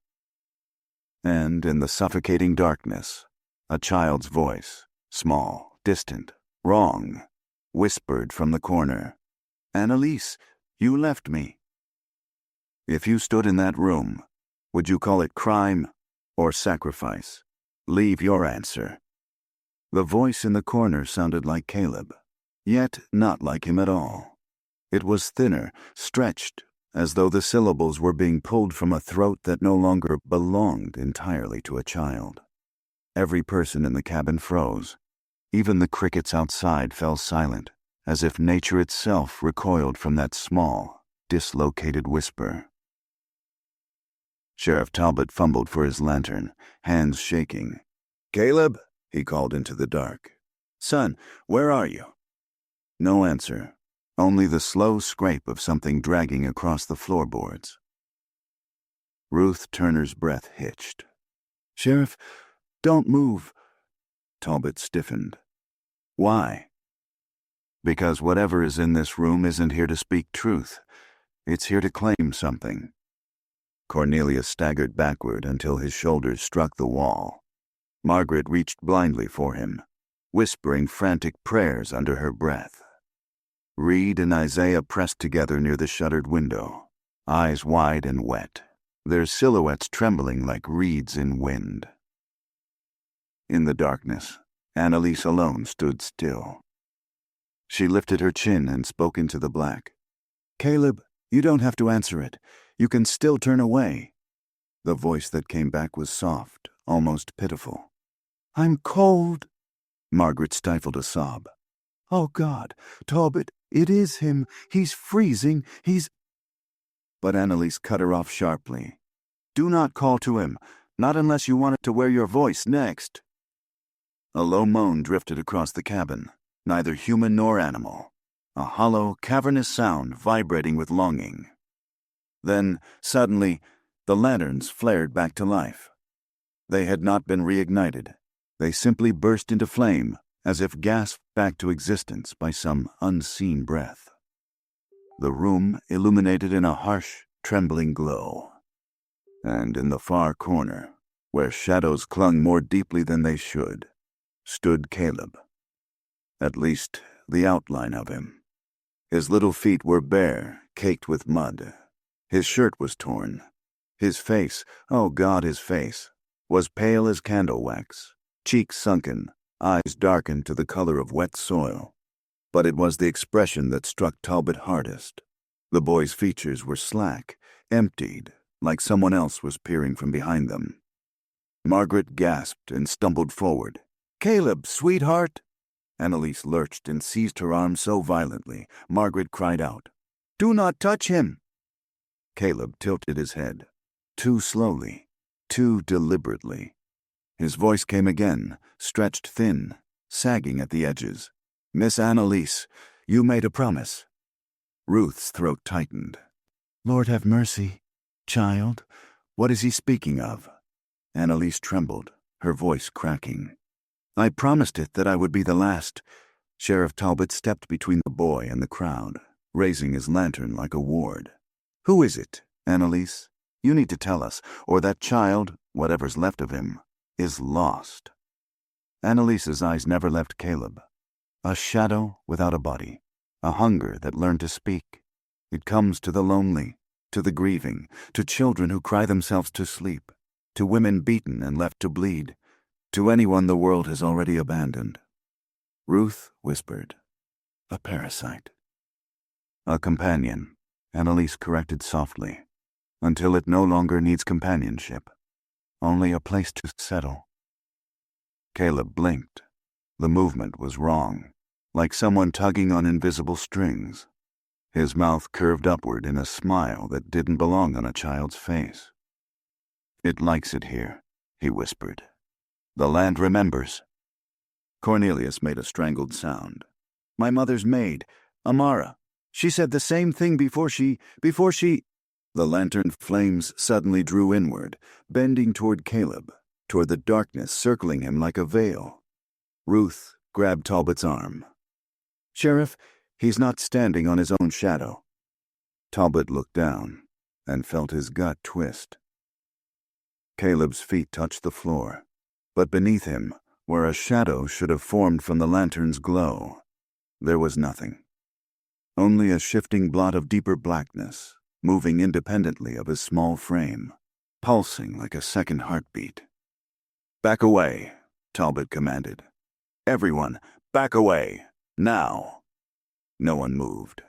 Speaker 1: And in the suffocating darkness, a child's voice, small, distant, wrong, whispered from the corner, Annalise, you left me. If you stood in that room, would you call it crime or sacrifice? Leave your answer. The voice in the corner sounded like Caleb, yet not like him at all. It was thinner, stretched, as though the syllables were being pulled from a throat that no longer belonged entirely to a child. Every person in the cabin froze. Even the crickets outside fell silent, as if nature itself recoiled from that small, dislocated whisper. Sheriff Talbot fumbled for his lantern, hands shaking. Caleb, he called into the dark. Son, where are you? No answer, only the slow scrape of something dragging across the floorboards. Ruth Turner's breath hitched. Sheriff, don't move. Talbot stiffened. Why? Because whatever is in this room isn't here to speak truth. It's here to claim something. Cornelius staggered backward until his shoulders struck the wall. Margaret reached blindly for him, whispering frantic prayers under her breath. Reed and Isaiah pressed together near the shuttered window, eyes wide and wet, their silhouettes trembling like reeds in wind. In the darkness, Annalise alone stood still. She lifted her chin and spoke into the black. Caleb, you don't have to answer it. You can still turn away. The voice that came back was soft, almost pitiful. I'm cold. Margaret stifled a sob. Oh, God, Talbot, it is him. He's freezing. But Annalise cut her off sharply. Do not call to him, not unless you want it to wear your voice next. A low moan drifted across the cabin, neither human nor animal, a hollow, cavernous sound vibrating with longing. Then, suddenly, the lanterns flared back to life. They had not been reignited. They simply burst into flame, as if gasped back to existence by some unseen breath. The room illuminated in a harsh, trembling glow. And in the far corner, where shadows clung more deeply than they should, stood Caleb. At least, the outline of him. His little feet were bare, caked with mud. His shirt was torn. His face, oh God, his face, was pale as candle wax, cheeks sunken, eyes darkened to the color of wet soil. But it was the expression that struck Talbot hardest. The boy's features were slack, emptied, like someone else was peering from behind them. Margaret gasped and stumbled forward, Caleb, sweetheart! Annalise lurched and seized her arm so violently, Margaret cried out, "Do not touch him!" Caleb tilted his head, too slowly, too deliberately. His voice came again, stretched thin, sagging at the edges. "Miss Annalise, you made a promise." Ruth's throat tightened. "Lord have mercy. Child, what is he speaking of?" Annalise trembled, her voice cracking. "I promised it that I would be the last." Sheriff Talbot stepped between the boy and the crowd, raising his lantern like a ward. "Who is it, Annalise? You need to tell us, or that child, whatever's left of him, is lost." Annalise's eyes never left Caleb. A shadow without a body, a hunger that learned to speak. It comes to the lonely, to the grieving, to children who cry themselves to sleep, to women beaten and left to bleed, to anyone the world has already abandoned. Ruth whispered, "A parasite." "A companion," Annalise corrected softly, "until it no longer needs companionship. Only a place to settle." Caleb blinked. The movement was wrong, like someone tugging on invisible strings. His mouth curved upward in a smile that didn't belong on a child's face. "It likes it here," he whispered. "The land remembers." Cornelius made a strangled sound. "My mother's maid, Amara. She said the same thing before she... The lantern flames suddenly drew inward, bending toward Caleb, toward the darkness circling him like a veil. Ruth grabbed Talbot's arm. "Sheriff, he's not standing on his own shadow." Talbot looked down and felt his gut twist. Caleb's feet touched the floor, but beneath him, where a shadow should have formed from the lantern's glow, there was nothing. Only a shifting blot of deeper blackness, moving independently of his small frame, pulsing like a second heartbeat. "Back away," Talbot commanded. "Everyone, back away, now." No one moved.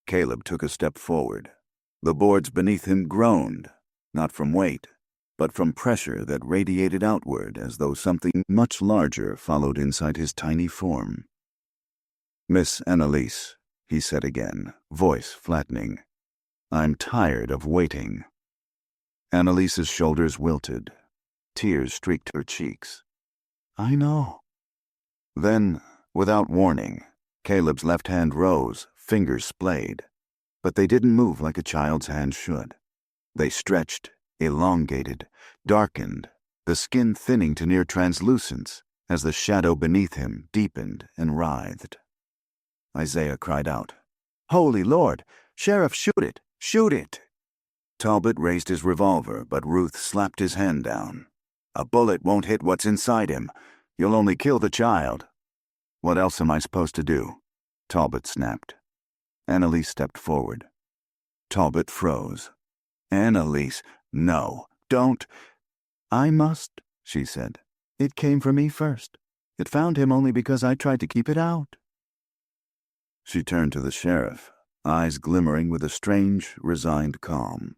Speaker 1: Caleb took a step forward. The boards beneath him groaned, not from weight, but from pressure that radiated outward as though something much larger followed inside his tiny form. "Miss Annalise," he said again, voice flattening, "I'm tired of waiting." Annalise's shoulders wilted. Tears streaked her cheeks. "I know." Then, without warning, Caleb's left hand rose, fingers splayed. But they didn't move like a child's hand should. They stretched, elongated, darkened, the skin thinning to near translucence as the shadow beneath him deepened and writhed. Isaiah cried out, "Holy Lord! Sheriff, shoot it! Shoot it!" Talbot raised his revolver, but Ruth slapped his hand down. "A bullet won't hit what's inside him. You'll only kill the child." "What else am I supposed to do?" Talbot snapped. Annalise stepped forward. Talbot froze. "Annalise, no, don't." "I must," she said. "It came for me first. It found him only because I tried to keep it out." She turned to the sheriff, eyes glimmering with a strange, resigned calm.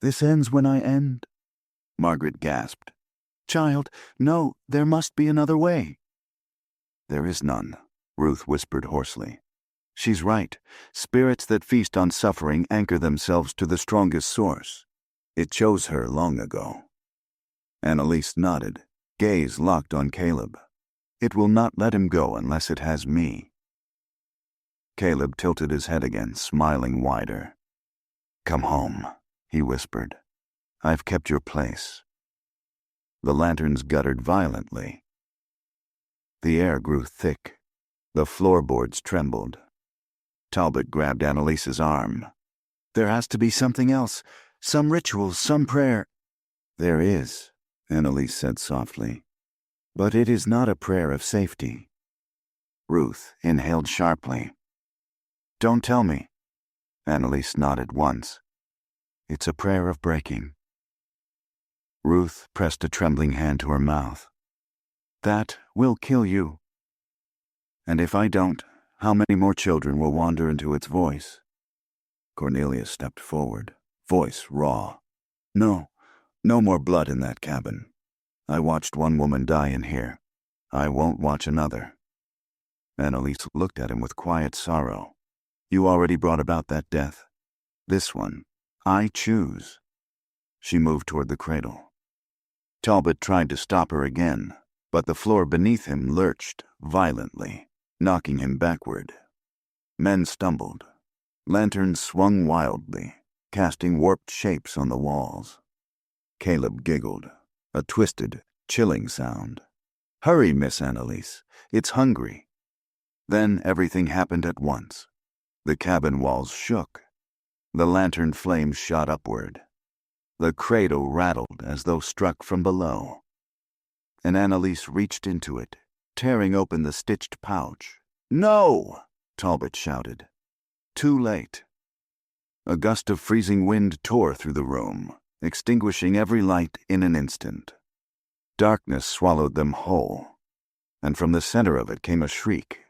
Speaker 1: "This ends when I end." Margaret gasped. "Child, no, there must be another way." "There is none," Ruth whispered hoarsely. "She's right. Spirits that feast on suffering anchor themselves to the strongest source. It chose her long ago." Annalise nodded, gaze locked on Caleb. "It will not let him go unless it has me." Caleb tilted his head again, smiling wider. "Come home," he whispered. "I've kept your place." The lanterns guttered violently. The air grew thick. The floorboards trembled. Talbot grabbed Annalise's arm. "There has to be something else. Some ritual, some prayer." "There is," Annalise said softly. "But it is not a prayer of safety." Ruth inhaled sharply. "Don't tell me." Annalise nodded once. "It's a prayer of breaking." Ruth pressed a trembling hand to her mouth. "That will kill you." "And if I don't, how many more children will wander into its voice?" Cornelius stepped forward, voice raw. "No, no more blood in that cabin. I watched one woman die in here. I won't watch another." Annalise looked at him with quiet sorrow. "You already brought about that death. This one, I choose." She moved toward the cradle. Talbot tried to stop her again, but the floor beneath him lurched violently, knocking him backward. Men stumbled. Lanterns swung wildly, casting warped shapes on the walls. Caleb giggled, a twisted, chilling sound. "Hurry, Miss Annalise. It's hungry." Then everything happened at once. The cabin walls shook. The lantern flames shot upward. The cradle rattled as though struck from below. And Annalise reached into it, tearing open the stitched pouch. "No!" Talbot shouted. Too late. A gust of freezing wind tore through the room, extinguishing every light in an instant. Darkness swallowed them whole, and from the center of it came a shriek.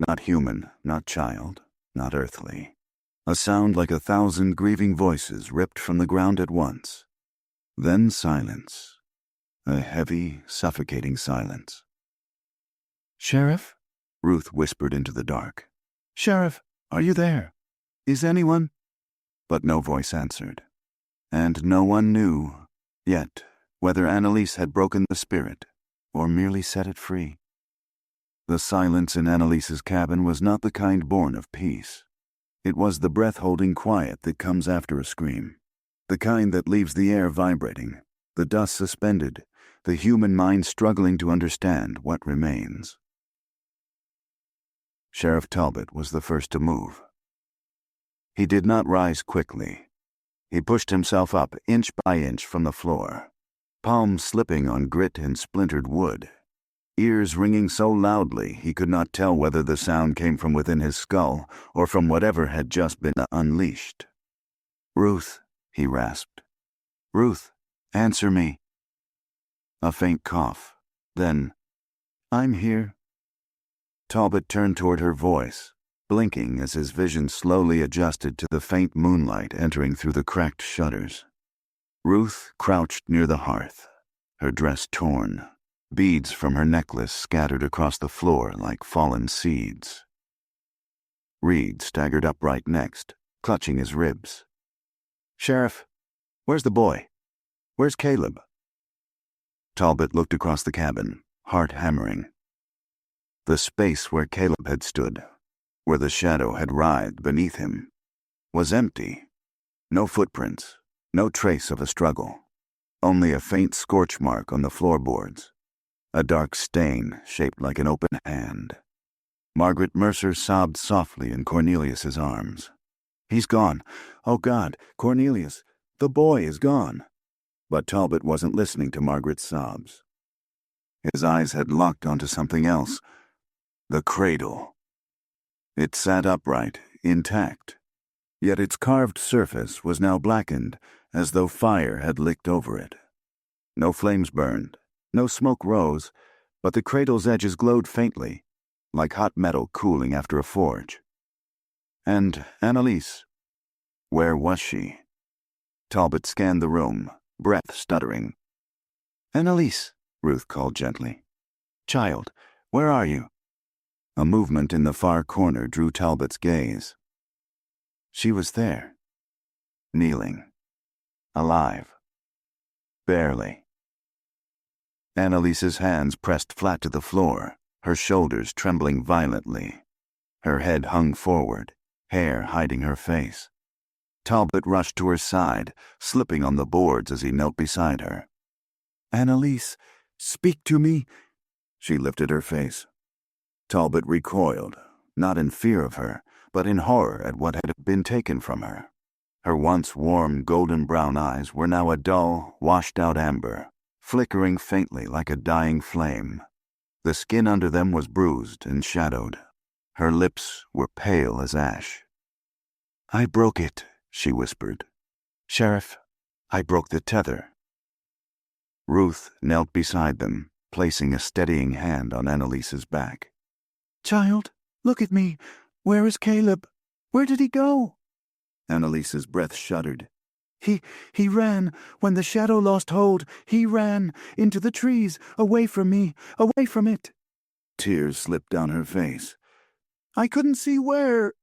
Speaker 1: Not human, not child, not earthly. A sound like 1,000 grieving voices ripped from the ground at once. Then silence. A heavy, suffocating silence. "Sheriff?" Ruth whispered into the dark. "Sheriff, are you there? Is anyone?" But no voice answered. And no one knew, yet, whether Annalise had broken the spirit or merely set it free. The silence in Annalise's cabin was not the kind born of peace. It was the breath-holding quiet that comes after a scream, the kind that leaves the air vibrating, the dust suspended, the human mind struggling to understand what remains. Sheriff Talbot was the first to move. He did not rise quickly. He pushed himself up inch by inch from the floor, palms slipping on grit and splintered wood, ears ringing so loudly he could not tell whether the sound came from within his skull or from whatever had just been unleashed. "Ruth," he rasped. "Ruth, answer me." A faint cough. Then, "I'm here." Talbot turned toward her voice, blinking as his vision slowly adjusted to the faint moonlight entering through the cracked shutters. Ruth crouched near the hearth, her dress torn, beads from her necklace scattered across the floor like fallen seeds. Reed staggered upright next, clutching his ribs. "Sheriff, where's the boy? Where's Caleb?" Talbot looked across the cabin, heart hammering. The space where Caleb had stood, where the shadow had writhed beneath him, was empty. No footprints, no trace of a struggle, only a faint scorch mark on the floorboards, a dark stain shaped like an open hand. Margaret Mercer sobbed softly in Cornelius's arms. "He's gone. Oh God, Cornelius, the boy is gone." But Talbot wasn't listening to Margaret's sobs. His eyes had locked onto something else. The cradle. It sat upright, intact, yet its carved surface was now blackened as though fire had licked over it. No flames burned, no smoke rose, but the cradle's edges glowed faintly, like hot metal cooling after a forge. And Annalise, where was she? Talbot scanned the room, breath stuttering. "Annalise," Ruth called gently. "Child, where are you?" A movement in the far corner drew Talbot's gaze. She was there, kneeling, alive. Barely. Annalise's hands pressed flat to the floor, her shoulders trembling violently. Her head hung forward, hair hiding her face. Talbot rushed to her side, slipping on the boards as he knelt beside her. "Annalise, speak to me." She lifted her face. Talbot recoiled, not in fear of her, but in horror at what had been taken from her. Her once warm golden-brown eyes were now a dull, washed-out amber, flickering faintly like a dying flame. The skin under them was bruised and shadowed. Her lips were pale as ash. "I broke it," she whispered. "Sheriff, I broke the tether." Ruth knelt beside them, placing a steadying hand on Annalise's back. "Child, look at me. Where is Caleb? Where did he go?" Annalise's breath shuddered. He ran. When the shadow lost hold, he ran into the trees, away from me, away from it." Tears slipped down her face. "I couldn't see where—"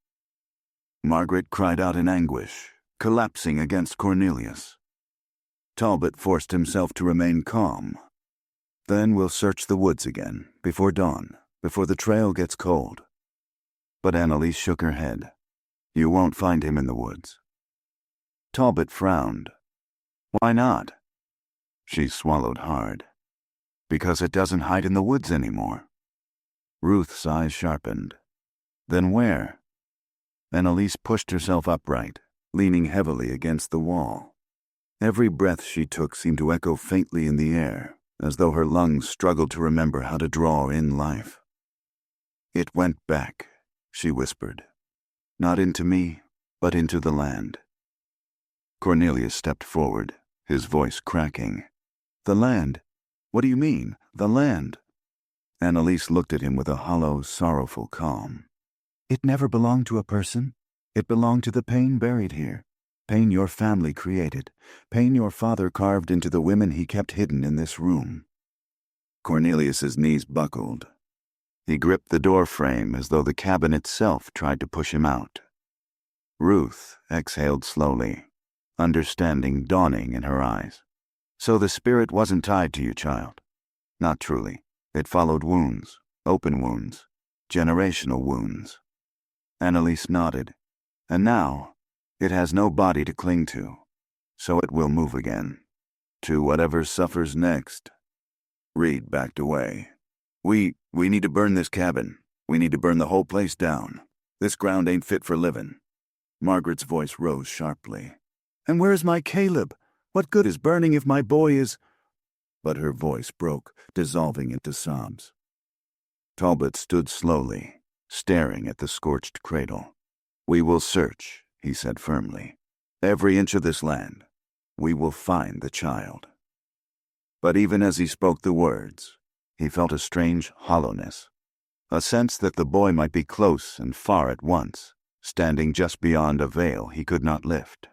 Speaker 1: Margaret cried out in anguish, collapsing against Cornelius. Talbot forced himself to remain calm. "Then we'll search the woods again, before dawn, before the trail gets cold." But Annalise shook her head. "You won't find him in the woods." Talbot frowned. "Why not?" She swallowed hard. "Because it doesn't hide in the woods anymore." Ruth's eyes sharpened. "Then where?" Annalise pushed herself upright, leaning heavily against the wall. Every breath she took seemed to echo faintly in the air, as though her lungs struggled to remember how to draw in life. "It went back," she whispered. "Not into me, but into the land." Cornelius stepped forward, his voice cracking. "The land? What do you mean, the land?" Annalise looked at him with a hollow, sorrowful calm. "It never belonged to a person. It belonged to the pain buried here. Pain your family created. Pain your father carved into the women he kept hidden in this room." Cornelius's knees buckled. He gripped the door frame as though the cabin itself tried to push him out. Ruth exhaled slowly, understanding dawning in her eyes. "So the spirit wasn't tied to you, child?" "Not truly. It followed wounds, open wounds, generational wounds." Annalise nodded. "And now, it has no body to cling to, so it will move again. To whatever suffers next." Reed backed away. We need to burn this cabin. We need to burn the whole place down. This ground ain't fit for living." Margaret's voice rose sharply. "And where's my Caleb? What good is burning if my boy is—" But her voice broke, dissolving into sobs. Talbot stood slowly, staring at the scorched cradle. "We will search," he said firmly. "Every inch of this land. We will find the child." But even as he spoke the words, he felt a strange hollowness, a sense that the boy might be close and far at once, standing just beyond a veil he could not lift.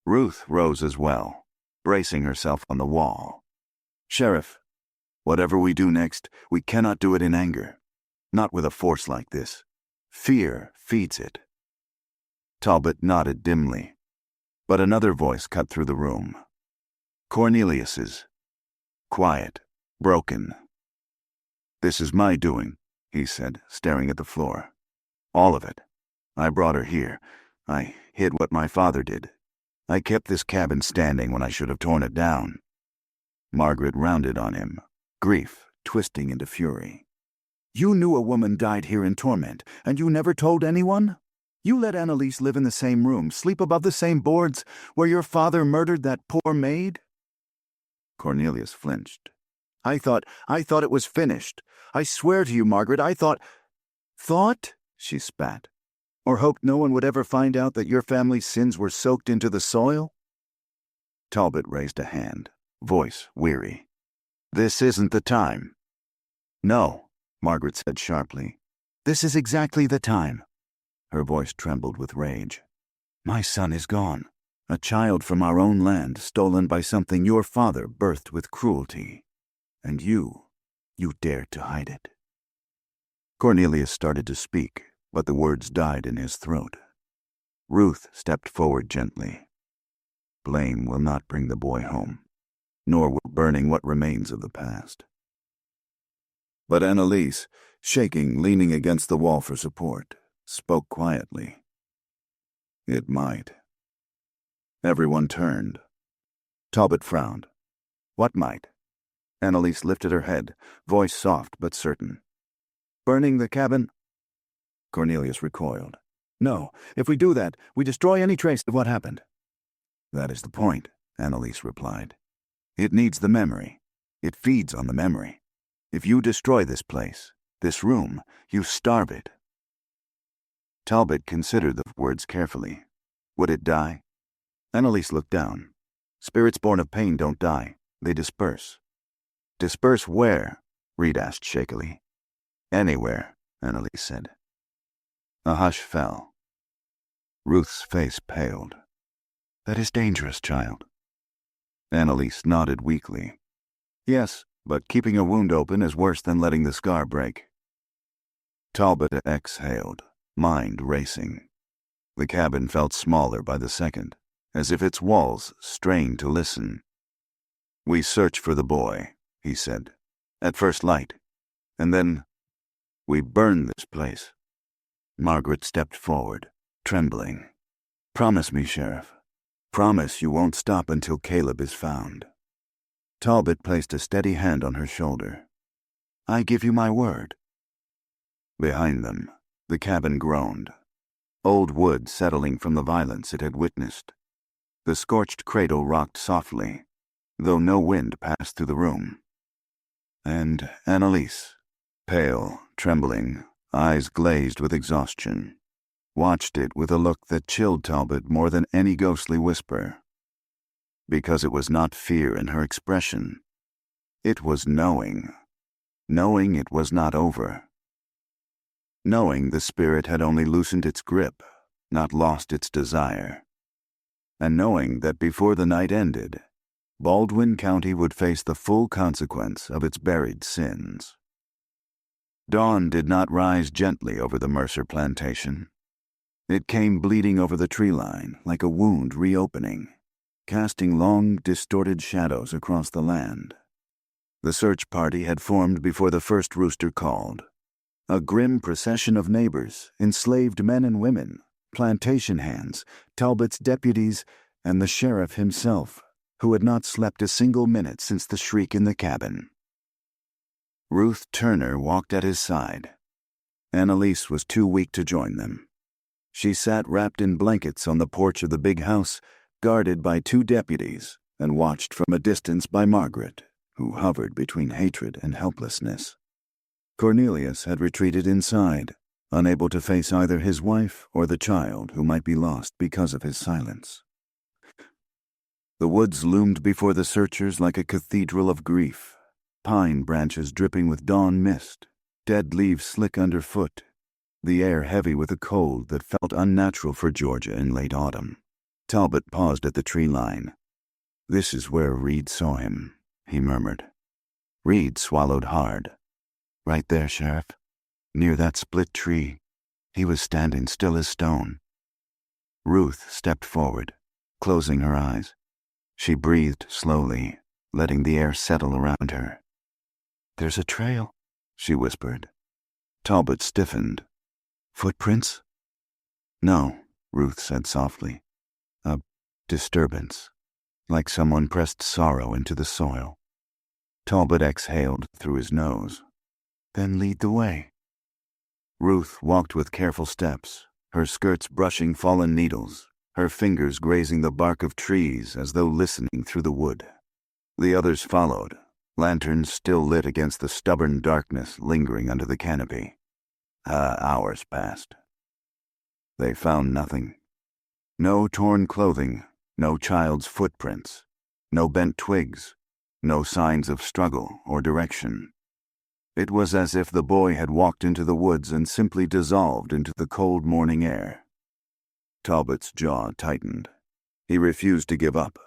Speaker 1: Ruth rose as well, bracing herself on the wall. "Sheriff, whatever we do next, we cannot do it in anger. Not with a force like this. Fear feeds it." Talbot nodded dimly, but another voice cut through the room. Cornelius's. Quiet, broken. "This is my doing," he said, staring at the floor. "All of it. I brought her here. I hid what my father did. I kept this cabin standing when I should have torn it down." Margaret rounded on him, grief twisting into fury. "You knew a woman died here in torment, and you never told anyone? You let Annalise live in the same room, sleep above the same boards, where your father murdered that poor maid?" Cornelius flinched. I thought it was finished. I swear to you, Margaret, I thought—" "Thought?" she spat. "Or hoped no one would ever find out that your family's sins were soaked into the soil?" Talbot raised a hand, voice weary. "This isn't the time." "No," Margaret said sharply. "This is exactly the time." Her voice trembled with rage. "My son is gone. A child from our own land, stolen by something your father birthed with cruelty. And you dared to hide it." Cornelius started to speak, but the words died in his throat. Ruth stepped forward gently. "Blame will not bring the boy home, nor will burning what remains of the past." But Annalise, shaking, leaning against the wall for support, spoke quietly. "It might." Everyone turned. Talbot frowned. "What might?" Annalise lifted her head, voice soft but certain. "Burning the cabin?" Cornelius recoiled. "No, if we do that, we destroy any trace of what happened." "That is the point," Annalise replied. "It needs the memory. It feeds on the memory. If you destroy this place, this room, you starve it." Talbot considered the words carefully. Would it die? Annalise looked down. "Spirits born of pain don't die. They disperse." "Disperse where?" Reed asked shakily. "Anywhere," Annalise said. A hush fell. Ruth's face paled. "That is dangerous, child." Annalise nodded weakly. "Yes, but keeping a wound open is worse than letting the scar break. Talbot exhaled, mind racing. The cabin felt smaller by the second, as if its walls strained to listen. "We search for the boy," he said, "at first light, and then we burn this place." Margaret stepped forward, trembling. "Promise me, Sheriff. Promise you won't stop until Caleb is found." Talbot placed a steady hand on her shoulder. "I give you my word." Behind them, the cabin groaned, old wood settling from the violence it had witnessed. The scorched cradle rocked softly, though no wind passed through the room. And Annalise, pale, trembling, eyes glazed with exhaustion, watched it with a look that chilled Talbot more than any ghostly whisper. Because it was not fear in her expression. It was knowing it was not over. Knowing the spirit had only loosened its grip, not lost its desire. And knowing that before the night ended, Baldwin County would face the full consequence of its buried sins. Dawn did not rise gently over the Mercer plantation. It came bleeding over the tree line like a wound reopening, casting long, distorted shadows across the land. The search party had formed before the first rooster called. A grim procession of neighbors, enslaved men and women, plantation hands, Talbot's deputies, and the sheriff himself, who had not slept a single minute since the shriek in the cabin. Ruth Turner walked at his side. Annalise was too weak to join them. She sat wrapped in blankets on the porch of the big house, guarded by 2 deputies, and watched from a distance by Margaret, who hovered between hatred and helplessness. Cornelius had retreated inside, unable to face either his wife or the child who might be lost because of his silence. The woods loomed before the searchers like a cathedral of grief, pine branches dripping with dawn mist, dead leaves slick underfoot, the air heavy with a cold that felt unnatural for Georgia in late autumn. Talbot paused at the tree line. "This is where Reed saw him," he murmured. Reed swallowed hard. "Right there, Sheriff. Near that split tree. He was standing still as stone." Ruth stepped forward, closing her eyes. She breathed slowly, letting the air settle around her. "There's a trail," she whispered. Talbot stiffened. "Footprints?" "No," Ruth said softly. "A disturbance, like someone pressed sorrow into the soil." Talbot exhaled through his nose. "Then lead the way." Ruth walked with careful steps, her skirts brushing fallen needles, her fingers grazing the bark of trees as though listening through the wood. The others followed, lanterns still lit against the stubborn darkness lingering under the canopy. Hours passed. They found nothing. No torn clothing, no child's footprints, no bent twigs, no signs of struggle or direction. It was as if the boy had walked into the woods and simply dissolved into the cold morning air. Talbot's jaw tightened. He refused to give up.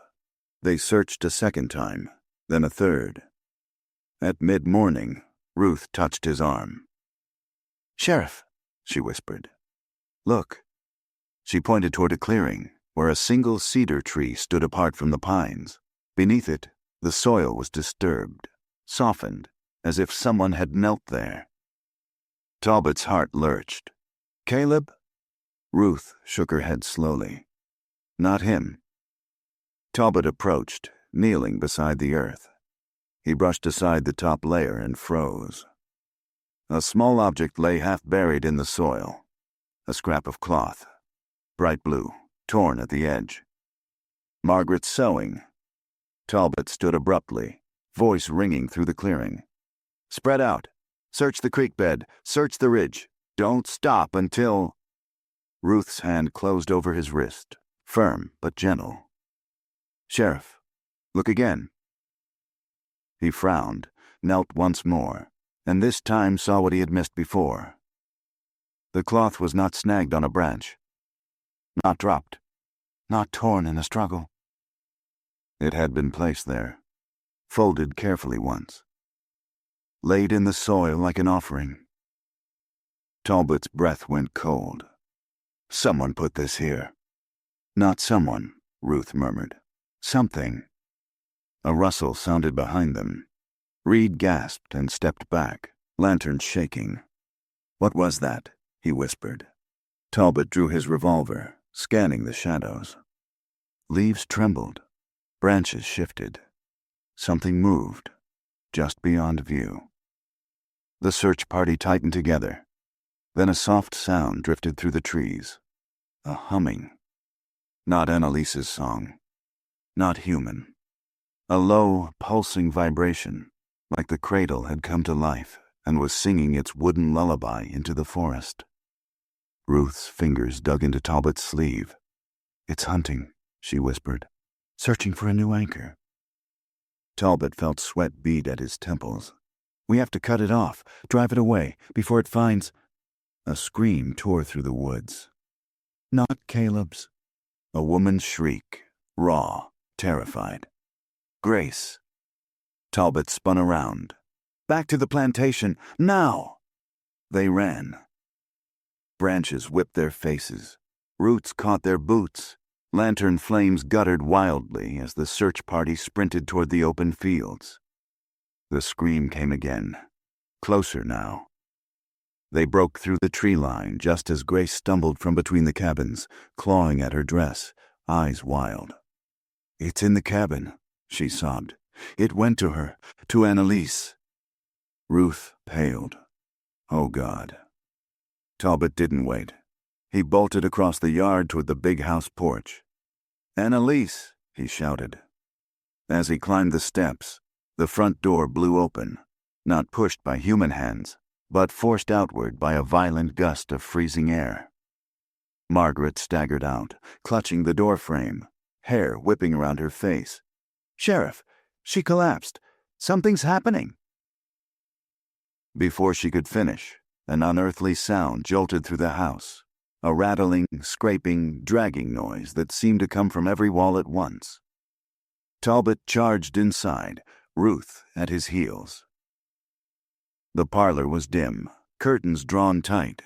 Speaker 1: They searched a second time, then a third. At mid-morning, Ruth touched his arm. "Sheriff," she whispered. "Look." She pointed toward a clearing, where a single cedar tree stood apart from the pines. Beneath it, the soil was disturbed, softened, as if someone had knelt there. Talbot's heart lurched. "Caleb?" Ruth shook her head slowly. "Not him." Talbot approached, kneeling beside the earth. He brushed aside the top layer and froze. A small object lay half buried in the soil. A scrap of cloth, bright blue, torn at the edge. "Margaret's sewing." Talbot stood abruptly, voice ringing through the clearing. "Spread out. Search the creek bed. Search the ridge. Don't stop until—" Ruth's hand closed over his wrist, firm but gentle. "Sheriff, look again." He frowned, knelt once more, and this time saw what he had missed before. The cloth was not snagged on a branch, not dropped, not torn in a struggle. It had been placed there, folded carefully once, laid in the soil like an offering. Talbot's breath went cold. Someone put this here. Not someone, Ruth murmured. Something. A rustle sounded behind them. Reed gasped and stepped back, lantern shaking. What was that? He whispered. Talbot drew his revolver, scanning the shadows. Leaves trembled. Branches shifted. Something moved, just beyond view. The search party tightened together. Then a soft sound drifted through the trees. A humming. Not Annalise's song. Not human. A low, pulsing vibration, like the cradle had come to life and was singing its wooden lullaby into the forest. Ruth's fingers dug into Talbot's sleeve. It's hunting, she whispered, searching for a new anchor. Talbot felt sweat bead at his temples. We have to cut it off, drive it away, before it finds... A scream tore through the woods. Not Caleb's. A woman's shriek, raw, terrified. Grace. Talbot spun around. Back to the plantation, now! They ran. Branches whipped their faces. Roots caught their boots. Lantern flames guttered wildly as the search party sprinted toward the open fields. The scream came again, closer now. They broke through the tree line just as Grace stumbled from between the cabins, clawing at her dress, eyes wild. It's in the cabin, she sobbed. It went to her, to Annalise. Ruth paled. Oh, God. Talbot didn't wait. He bolted across the yard toward the big house porch. Annalise, he shouted. As he climbed the steps, the front door blew open, not pushed by human hands, but forced outward by a violent gust of freezing air. Margaret staggered out, clutching the doorframe, hair whipping around her face. Sheriff, she collapsed. Something's happening. Before she could finish, an unearthly sound jolted through the house, a rattling, scraping, dragging noise that seemed to come from every wall at once. Talbot charged inside, Ruth at his heels. The parlor was dim, curtains drawn tight.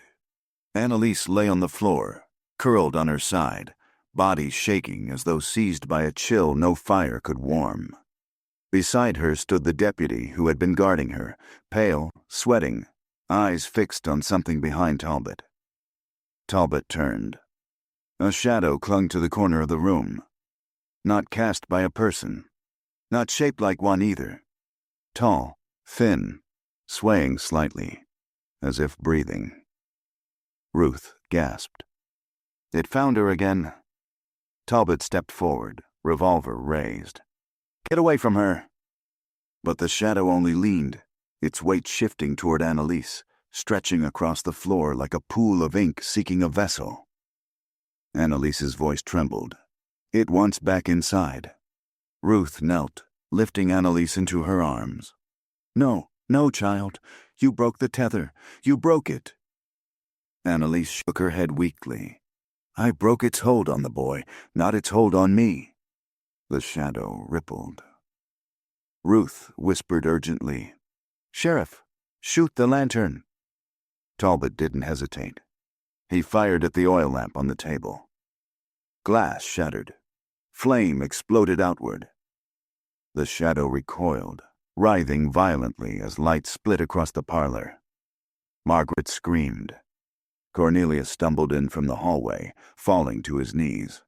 Speaker 1: Annalise lay on the floor, curled on her side, body shaking as though seized by a chill no fire could warm. Beside her stood the deputy who had been guarding her, pale, sweating, eyes fixed on something behind Talbot. Talbot turned. A shadow clung to the corner of the room. Not cast by a person. Not shaped like one either. Tall, thin, swaying slightly, as if breathing. Ruth gasped. It found her again. Talbot stepped forward, revolver raised. Get away from her! But the shadow only leaned, its weight shifting toward Annalise, stretching across the floor like a pool of ink seeking a vessel. Annalise's voice trembled. It wants back inside. Ruth knelt, lifting Annalise into her arms. No, no, child. You broke the tether. You broke it. Annalise shook her head weakly. I broke its hold on the boy, not its hold on me. The shadow rippled. Ruth whispered urgently, Sheriff, shoot the lantern. Talbot didn't hesitate. He fired at the oil lamp on the table. Glass shattered. Flame exploded outward. The shadow recoiled, writhing violently as light split across the parlor. Margaret screamed. Cornelius stumbled in from the hallway, falling to his knees.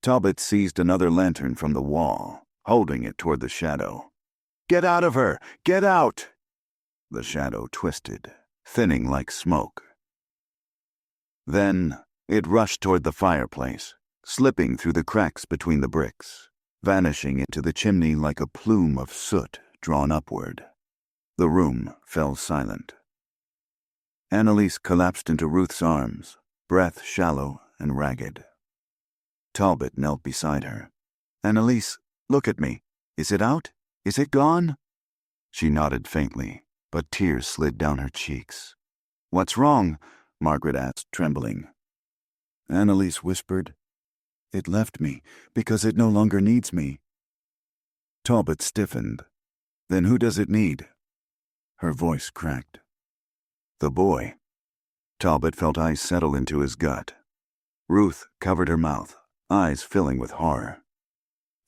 Speaker 1: Talbot seized another lantern from the wall, holding it toward the shadow. Get out of her! Get out! The shadow twisted, thinning like smoke. Then it rushed toward the fireplace, slipping through the cracks between the bricks, vanishing into the chimney like a plume of soot drawn upward. The room fell silent. Annalise collapsed into Ruth's arms, breath shallow and ragged. Talbot knelt beside her. Annalise, look at me. Is it out? Is it gone? She nodded faintly, but tears slid down her cheeks. What's wrong? Margaret asked, trembling. Annalise whispered, It left me because it no longer needs me. Talbot stiffened. Then who does it need? Her voice cracked. The boy. Talbot felt ice settle into his gut. Ruth covered her mouth, eyes filling with horror.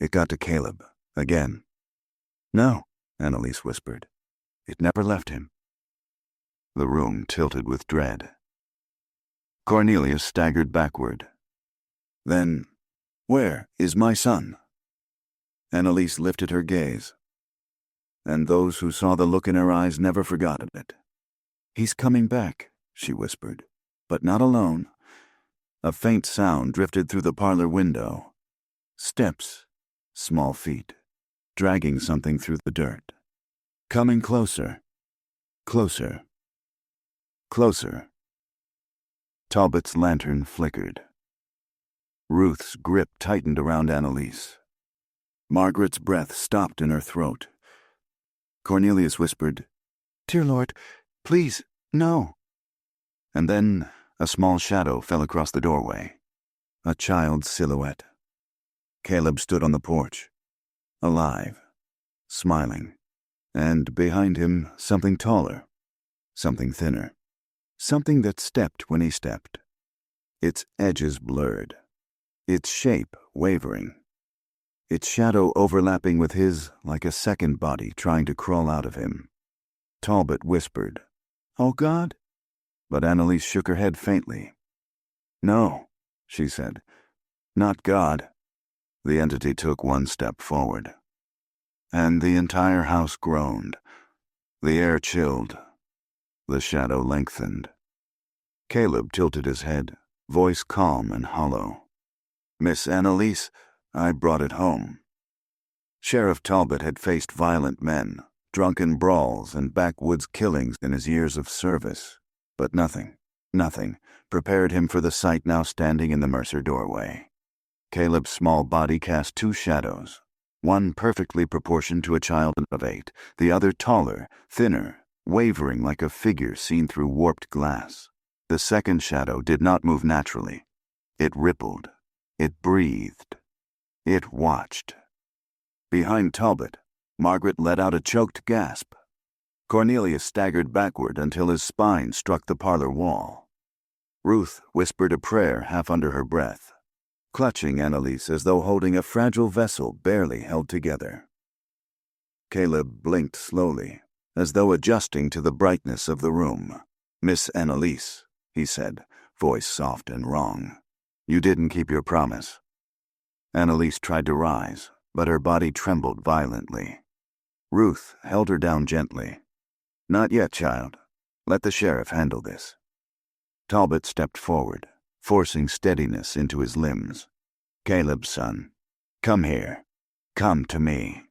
Speaker 1: It got to Caleb, again. No, Annalise whispered. It never left him. The room tilted with dread. Cornelius staggered backward. Then, where is my son? Annalise lifted her gaze, and those who saw the look in her eyes never forgot it. He's coming back, she whispered, but not alone. A faint sound drifted through the parlor window. Steps, small feet, dragging something through the dirt. Coming closer. Closer. Closer. Talbot's lantern flickered. Ruth's grip tightened around Annalise. Margaret's breath stopped in her throat. Cornelius whispered, Dear Lord, please, no. And then a small shadow fell across the doorway. A child's silhouette. Caleb stood on the porch, alive, smiling, and behind him something taller, something thinner, something that stepped when he stepped. Its edges blurred, its shape wavering, its shadow overlapping with his like a second body trying to crawl out of him. Talbot whispered, Oh God? But Annalise shook her head faintly. No, she said, not God. The entity took one step forward, and the entire house groaned. The air chilled. The shadow lengthened. Caleb tilted his head, voice calm and hollow. Miss Annalise, I brought it home. Sheriff Talbot had faced violent men, drunken brawls and backwoods killings in his years of service, but nothing prepared him for the sight now standing in the Mercer doorway. Caleb's small body cast two shadows, one perfectly proportioned to a child of 8, the other taller, thinner, wavering like a figure seen through warped glass. The second shadow did not move naturally. It rippled. It breathed. It watched. Behind Talbot, Margaret let out a choked gasp. Cornelius staggered backward until his spine struck the parlor wall. Ruth whispered a prayer half under her breath, clutching Annalise as though holding a fragile vessel barely held together. Caleb blinked slowly, as though adjusting to the brightness of the room. Miss Annalise, he said, voice soft and wrong. You didn't keep your promise. Annalise tried to rise, but her body trembled violently. Ruth held her down gently. Not yet, child. Let the sheriff handle this. Talbot stepped forward, forcing steadiness into his limbs. Caleb's son, come here. Come to me.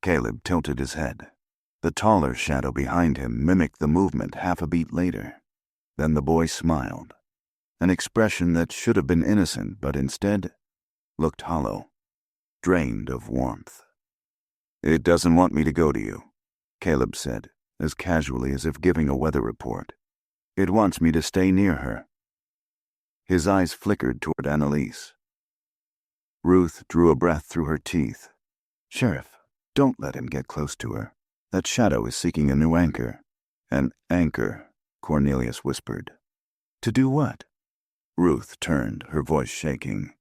Speaker 1: Caleb tilted his head. The taller shadow behind him mimicked the movement half a beat later. Then the boy smiled, an expression that should have been innocent but instead looked hollow, drained of warmth. It doesn't want me to go to you, Caleb said, as casually as if giving a weather report. It wants me to stay near her. His eyes flickered toward Annalise. Ruth drew a breath through her teeth. Sheriff, don't let him get close to her. That shadow is seeking a new anchor. An anchor, Cornelius whispered. To do what? Ruth turned, her voice shaking.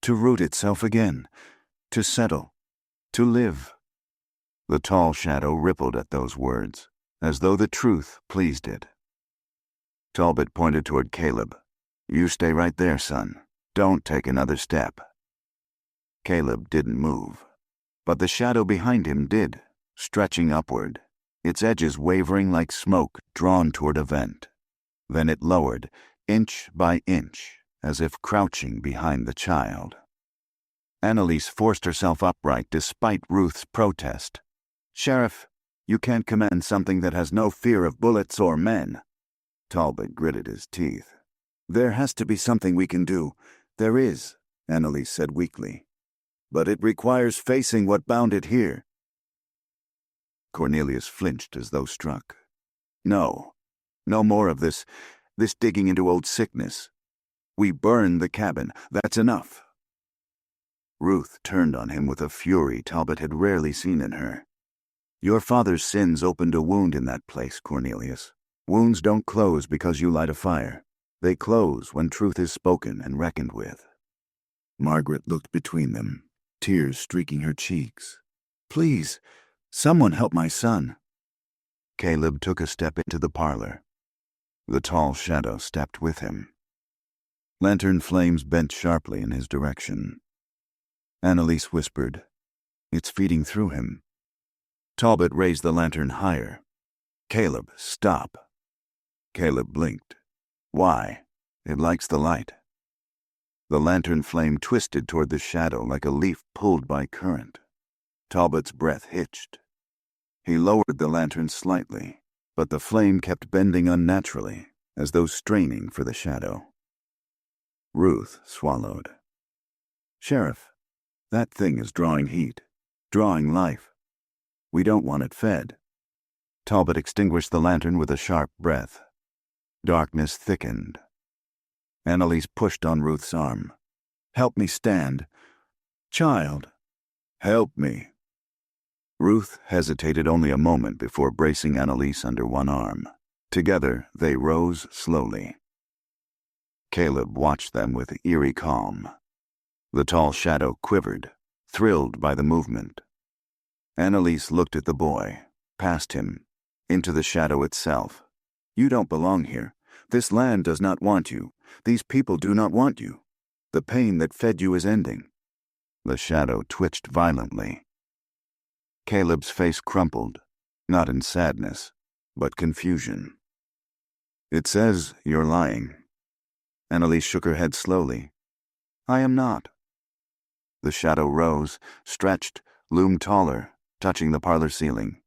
Speaker 1: To root itself again. To settle. To live. The tall shadow rippled at those words, as though the truth pleased it. Talbot pointed toward Caleb. You stay right there, son. Don't take another step. Caleb didn't move, but the shadow behind him did, stretching upward, its edges wavering like smoke drawn toward a vent. Then it lowered, inch by inch, as if crouching behind the child. Annalise forced herself upright despite Ruth's protest. Sheriff, you can't command something that has no fear of bullets or men. Talbot gritted his teeth. There has to be something we can do. There is, Annalise said weakly. But it requires facing what bound it here. Cornelius flinched as though struck. No more of this digging into old sickness. We burned the cabin, that's enough. Ruth turned on him with a fury Talbot had rarely seen in her. Your father's sins opened a wound in that place, Cornelius. Wounds don't close because you light a fire. They close when truth is spoken and reckoned with. Margaret looked between them, tears streaking her cheeks. Please, someone help my son. Caleb took a step into the parlor. The tall shadow stepped with him. Lantern flames bent sharply in his direction. Annalise whispered, It's feeding through him. Talbot raised the lantern higher. Caleb, stop. Caleb blinked. Why? It likes the light. The lantern flame twisted toward the shadow like a leaf pulled by current. Talbot's breath hitched. He lowered the lantern slightly, but the flame kept bending unnaturally, as though straining for the shadow. Ruth swallowed. Sheriff, that thing is drawing heat, drawing life. We don't want it fed. Talbot extinguished the lantern with a sharp breath. Darkness thickened. Annalise pushed on Ruth's arm. Help me stand. Child, help me. Ruth hesitated only a moment before bracing Annalise under one arm. Together, they rose slowly. Caleb watched them with eerie calm. The tall shadow quivered, thrilled by the movement. Annalise looked at the boy, past him, into the shadow itself. You don't belong here. This land does not want you. These people do not want you. The pain that fed you is ending. The shadow twitched violently. Caleb's face crumpled, not in sadness, but confusion. It says you're lying. Annalise shook her head slowly. I am not. The shadow rose, stretched, loomed taller, touching the parlor ceiling.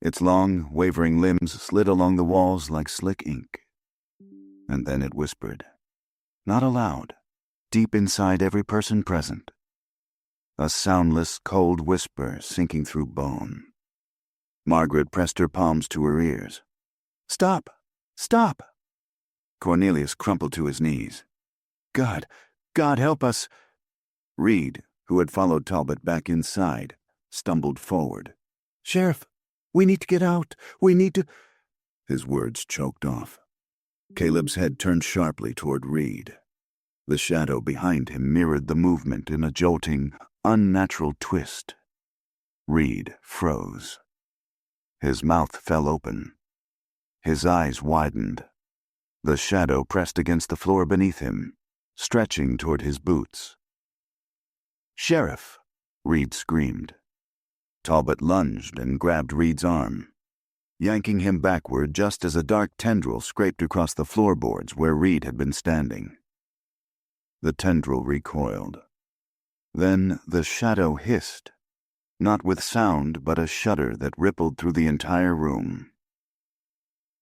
Speaker 1: Its long, wavering limbs slid along the walls like slick ink. And then it whispered, not aloud, deep inside every person present. A soundless, cold whisper sinking through bone. Margaret pressed her palms to her ears. Stop! Stop! Cornelius crumpled to his knees. God help us! Reed, who had followed Talbot back inside, stumbled forward. Sheriff, we need to get out. We need to... His words choked off. Caleb's head turned sharply toward Reed. The shadow behind him mirrored the movement in a jolting, unnatural twist. Reed froze. His mouth fell open. His eyes widened. The shadow pressed against the floor beneath him, stretching toward his boots. Sheriff! Reed screamed. Talbot lunged and grabbed Reed's arm, yanking him backward just as a dark tendril scraped across the floorboards where Reed had been standing. The tendril recoiled. Then the shadow hissed, not with sound but a shudder that rippled through the entire room.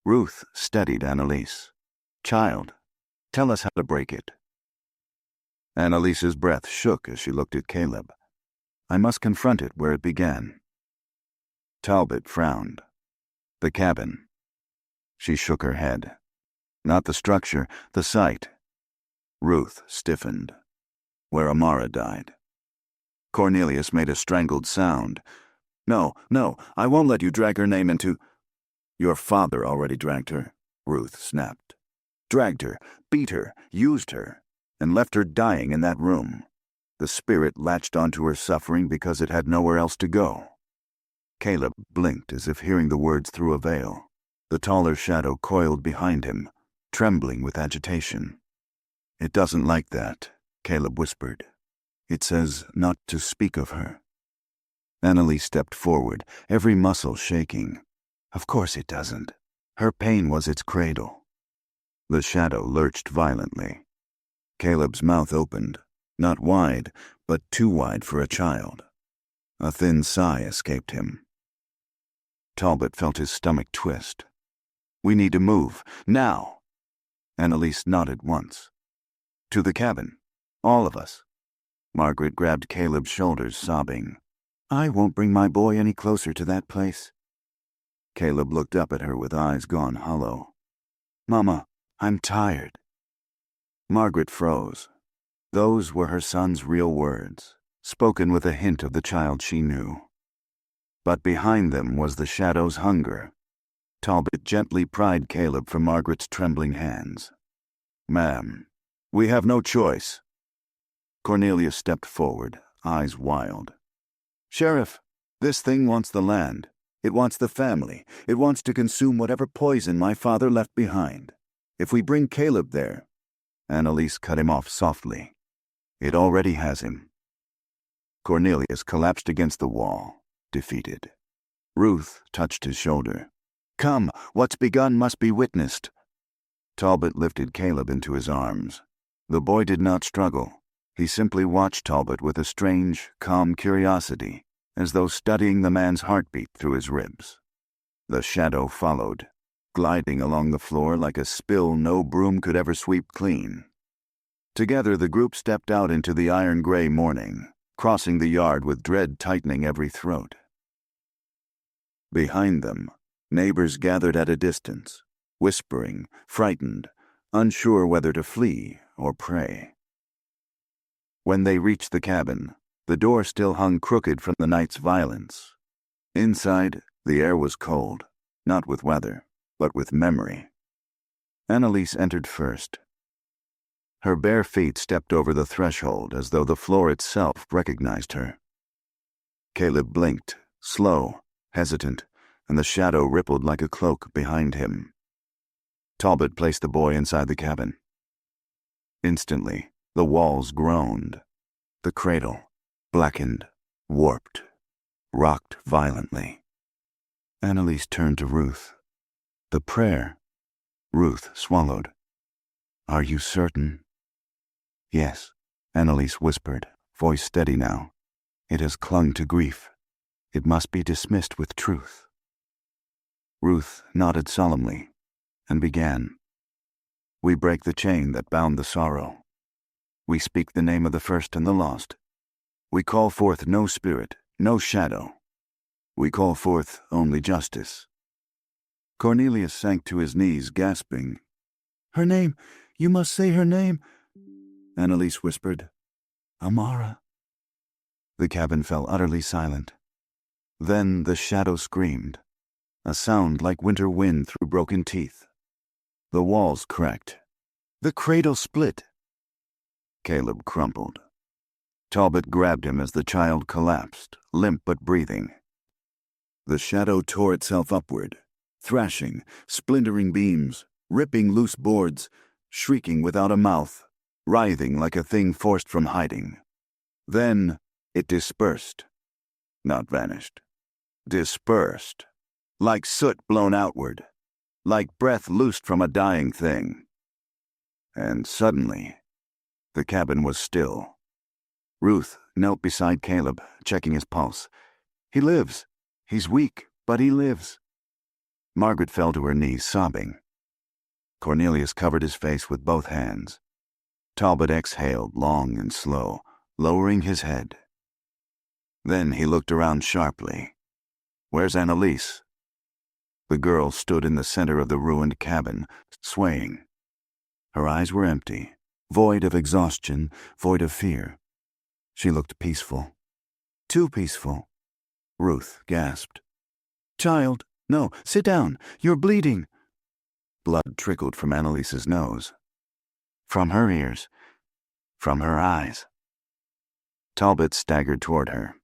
Speaker 1: Ruth steadied Annalise. Child, tell us how to break it. Annalise's breath shook as she looked at Caleb. I must confront it where it began. Talbot frowned. The cabin. She shook her head. Not the structure, the site. Ruth stiffened. Where Amara died. Cornelius made a strangled sound. No, I won't let you drag her name into... Your father already dragged her, Ruth snapped. Dragged her, beat her, used her, and left her dying in that room. The spirit latched onto her suffering because it had nowhere else to go. Caleb blinked as if hearing the words through a veil. The taller shadow coiled behind him, trembling with agitation. It doesn't like that, Caleb whispered. It says not to speak of her. Annalise stepped forward, every muscle shaking. Of course it doesn't. Her pain was its cradle. The shadow lurched violently. Caleb's mouth opened, not wide, but too wide for a child. A thin sigh escaped him. Talbot felt his stomach twist. We need to move, now. Annalise nodded once. To the cabin. All of us. Margaret grabbed Caleb's shoulders, sobbing. I won't bring my boy any closer to that place. Caleb looked up at her with eyes gone hollow. Mama, I'm tired. Margaret froze. Those were her son's real words, spoken with a hint of the child she knew. But behind them was the shadow's hunger. Talbot gently pried Caleb from Margaret's trembling hands. "Ma'am, we have no choice." Cornelius stepped forward, eyes wild. "Sheriff, this thing wants the land. It wants the family. It wants to consume whatever poison my father left behind. If we bring Caleb there—" Annalise cut him off softly. "It already has him." Cornelius collapsed against the wall, defeated. Ruth touched his shoulder. "Come, what's begun must be witnessed." Talbot lifted Caleb into his arms. The boy did not struggle. He simply watched Talbot with a strange, calm curiosity, as though studying the man's heartbeat through his ribs. The shadow followed, gliding along the floor like a spill no broom could ever sweep clean. Together the group stepped out into the iron-gray morning, crossing the yard with dread tightening every throat. Behind them, neighbors gathered at a distance, whispering, frightened, unsure whether to flee or pray. When they reached the cabin, the door still hung crooked from the night's violence. Inside, the air was cold, not with weather, but with memory. Annalise entered first. Her bare feet stepped over the threshold as though the floor itself recognized her. Caleb blinked, slow, hesitant, and the shadow rippled like a cloak behind him. Talbot placed the boy inside the cabin. Instantly, the walls groaned. The cradle, blackened, warped, rocked violently. Annalise turned to Ruth. "The prayer." Ruth swallowed. "Are you certain?" "Yes," Annalise whispered, voice steady now. "It has clung to grief. It must be dismissed with truth." Ruth nodded solemnly and began. "We break the chain that bound the sorrow. We speak the name of the first and the lost. We call forth no spirit, no shadow. We call forth only justice." Cornelius sank to his knees, gasping. "Her name! You must say her name!" Annalise whispered. "Amara." The cabin fell utterly silent. Then the shadow screamed, a sound like winter wind through broken teeth. The walls cracked. The cradle split. Caleb crumpled. Talbot grabbed him as the child collapsed, limp but breathing. The shadow tore itself upward, thrashing, splintering beams, ripping loose boards, shrieking without a mouth, writhing like a thing forced from hiding. Then it dispersed. Not vanished. Dispersed. Like soot blown outward. Like breath loosed from a dying thing. And suddenly, the cabin was still. Ruth knelt beside Caleb, checking his pulse. "He lives. He's weak, but he lives." Margaret fell to her knees, sobbing. Cornelius covered his face with both hands. Talbot exhaled long and slow, lowering his head. Then he looked around sharply. "Where's Annalise?" The girl stood in the center of the ruined cabin, swaying. Her eyes were empty, void of exhaustion, void of fear. She looked peaceful. Too peaceful. Ruth gasped. "Child, no, sit down. You're bleeding." Blood trickled from Annalise's nose. From her ears. From her eyes. Talbot staggered toward her.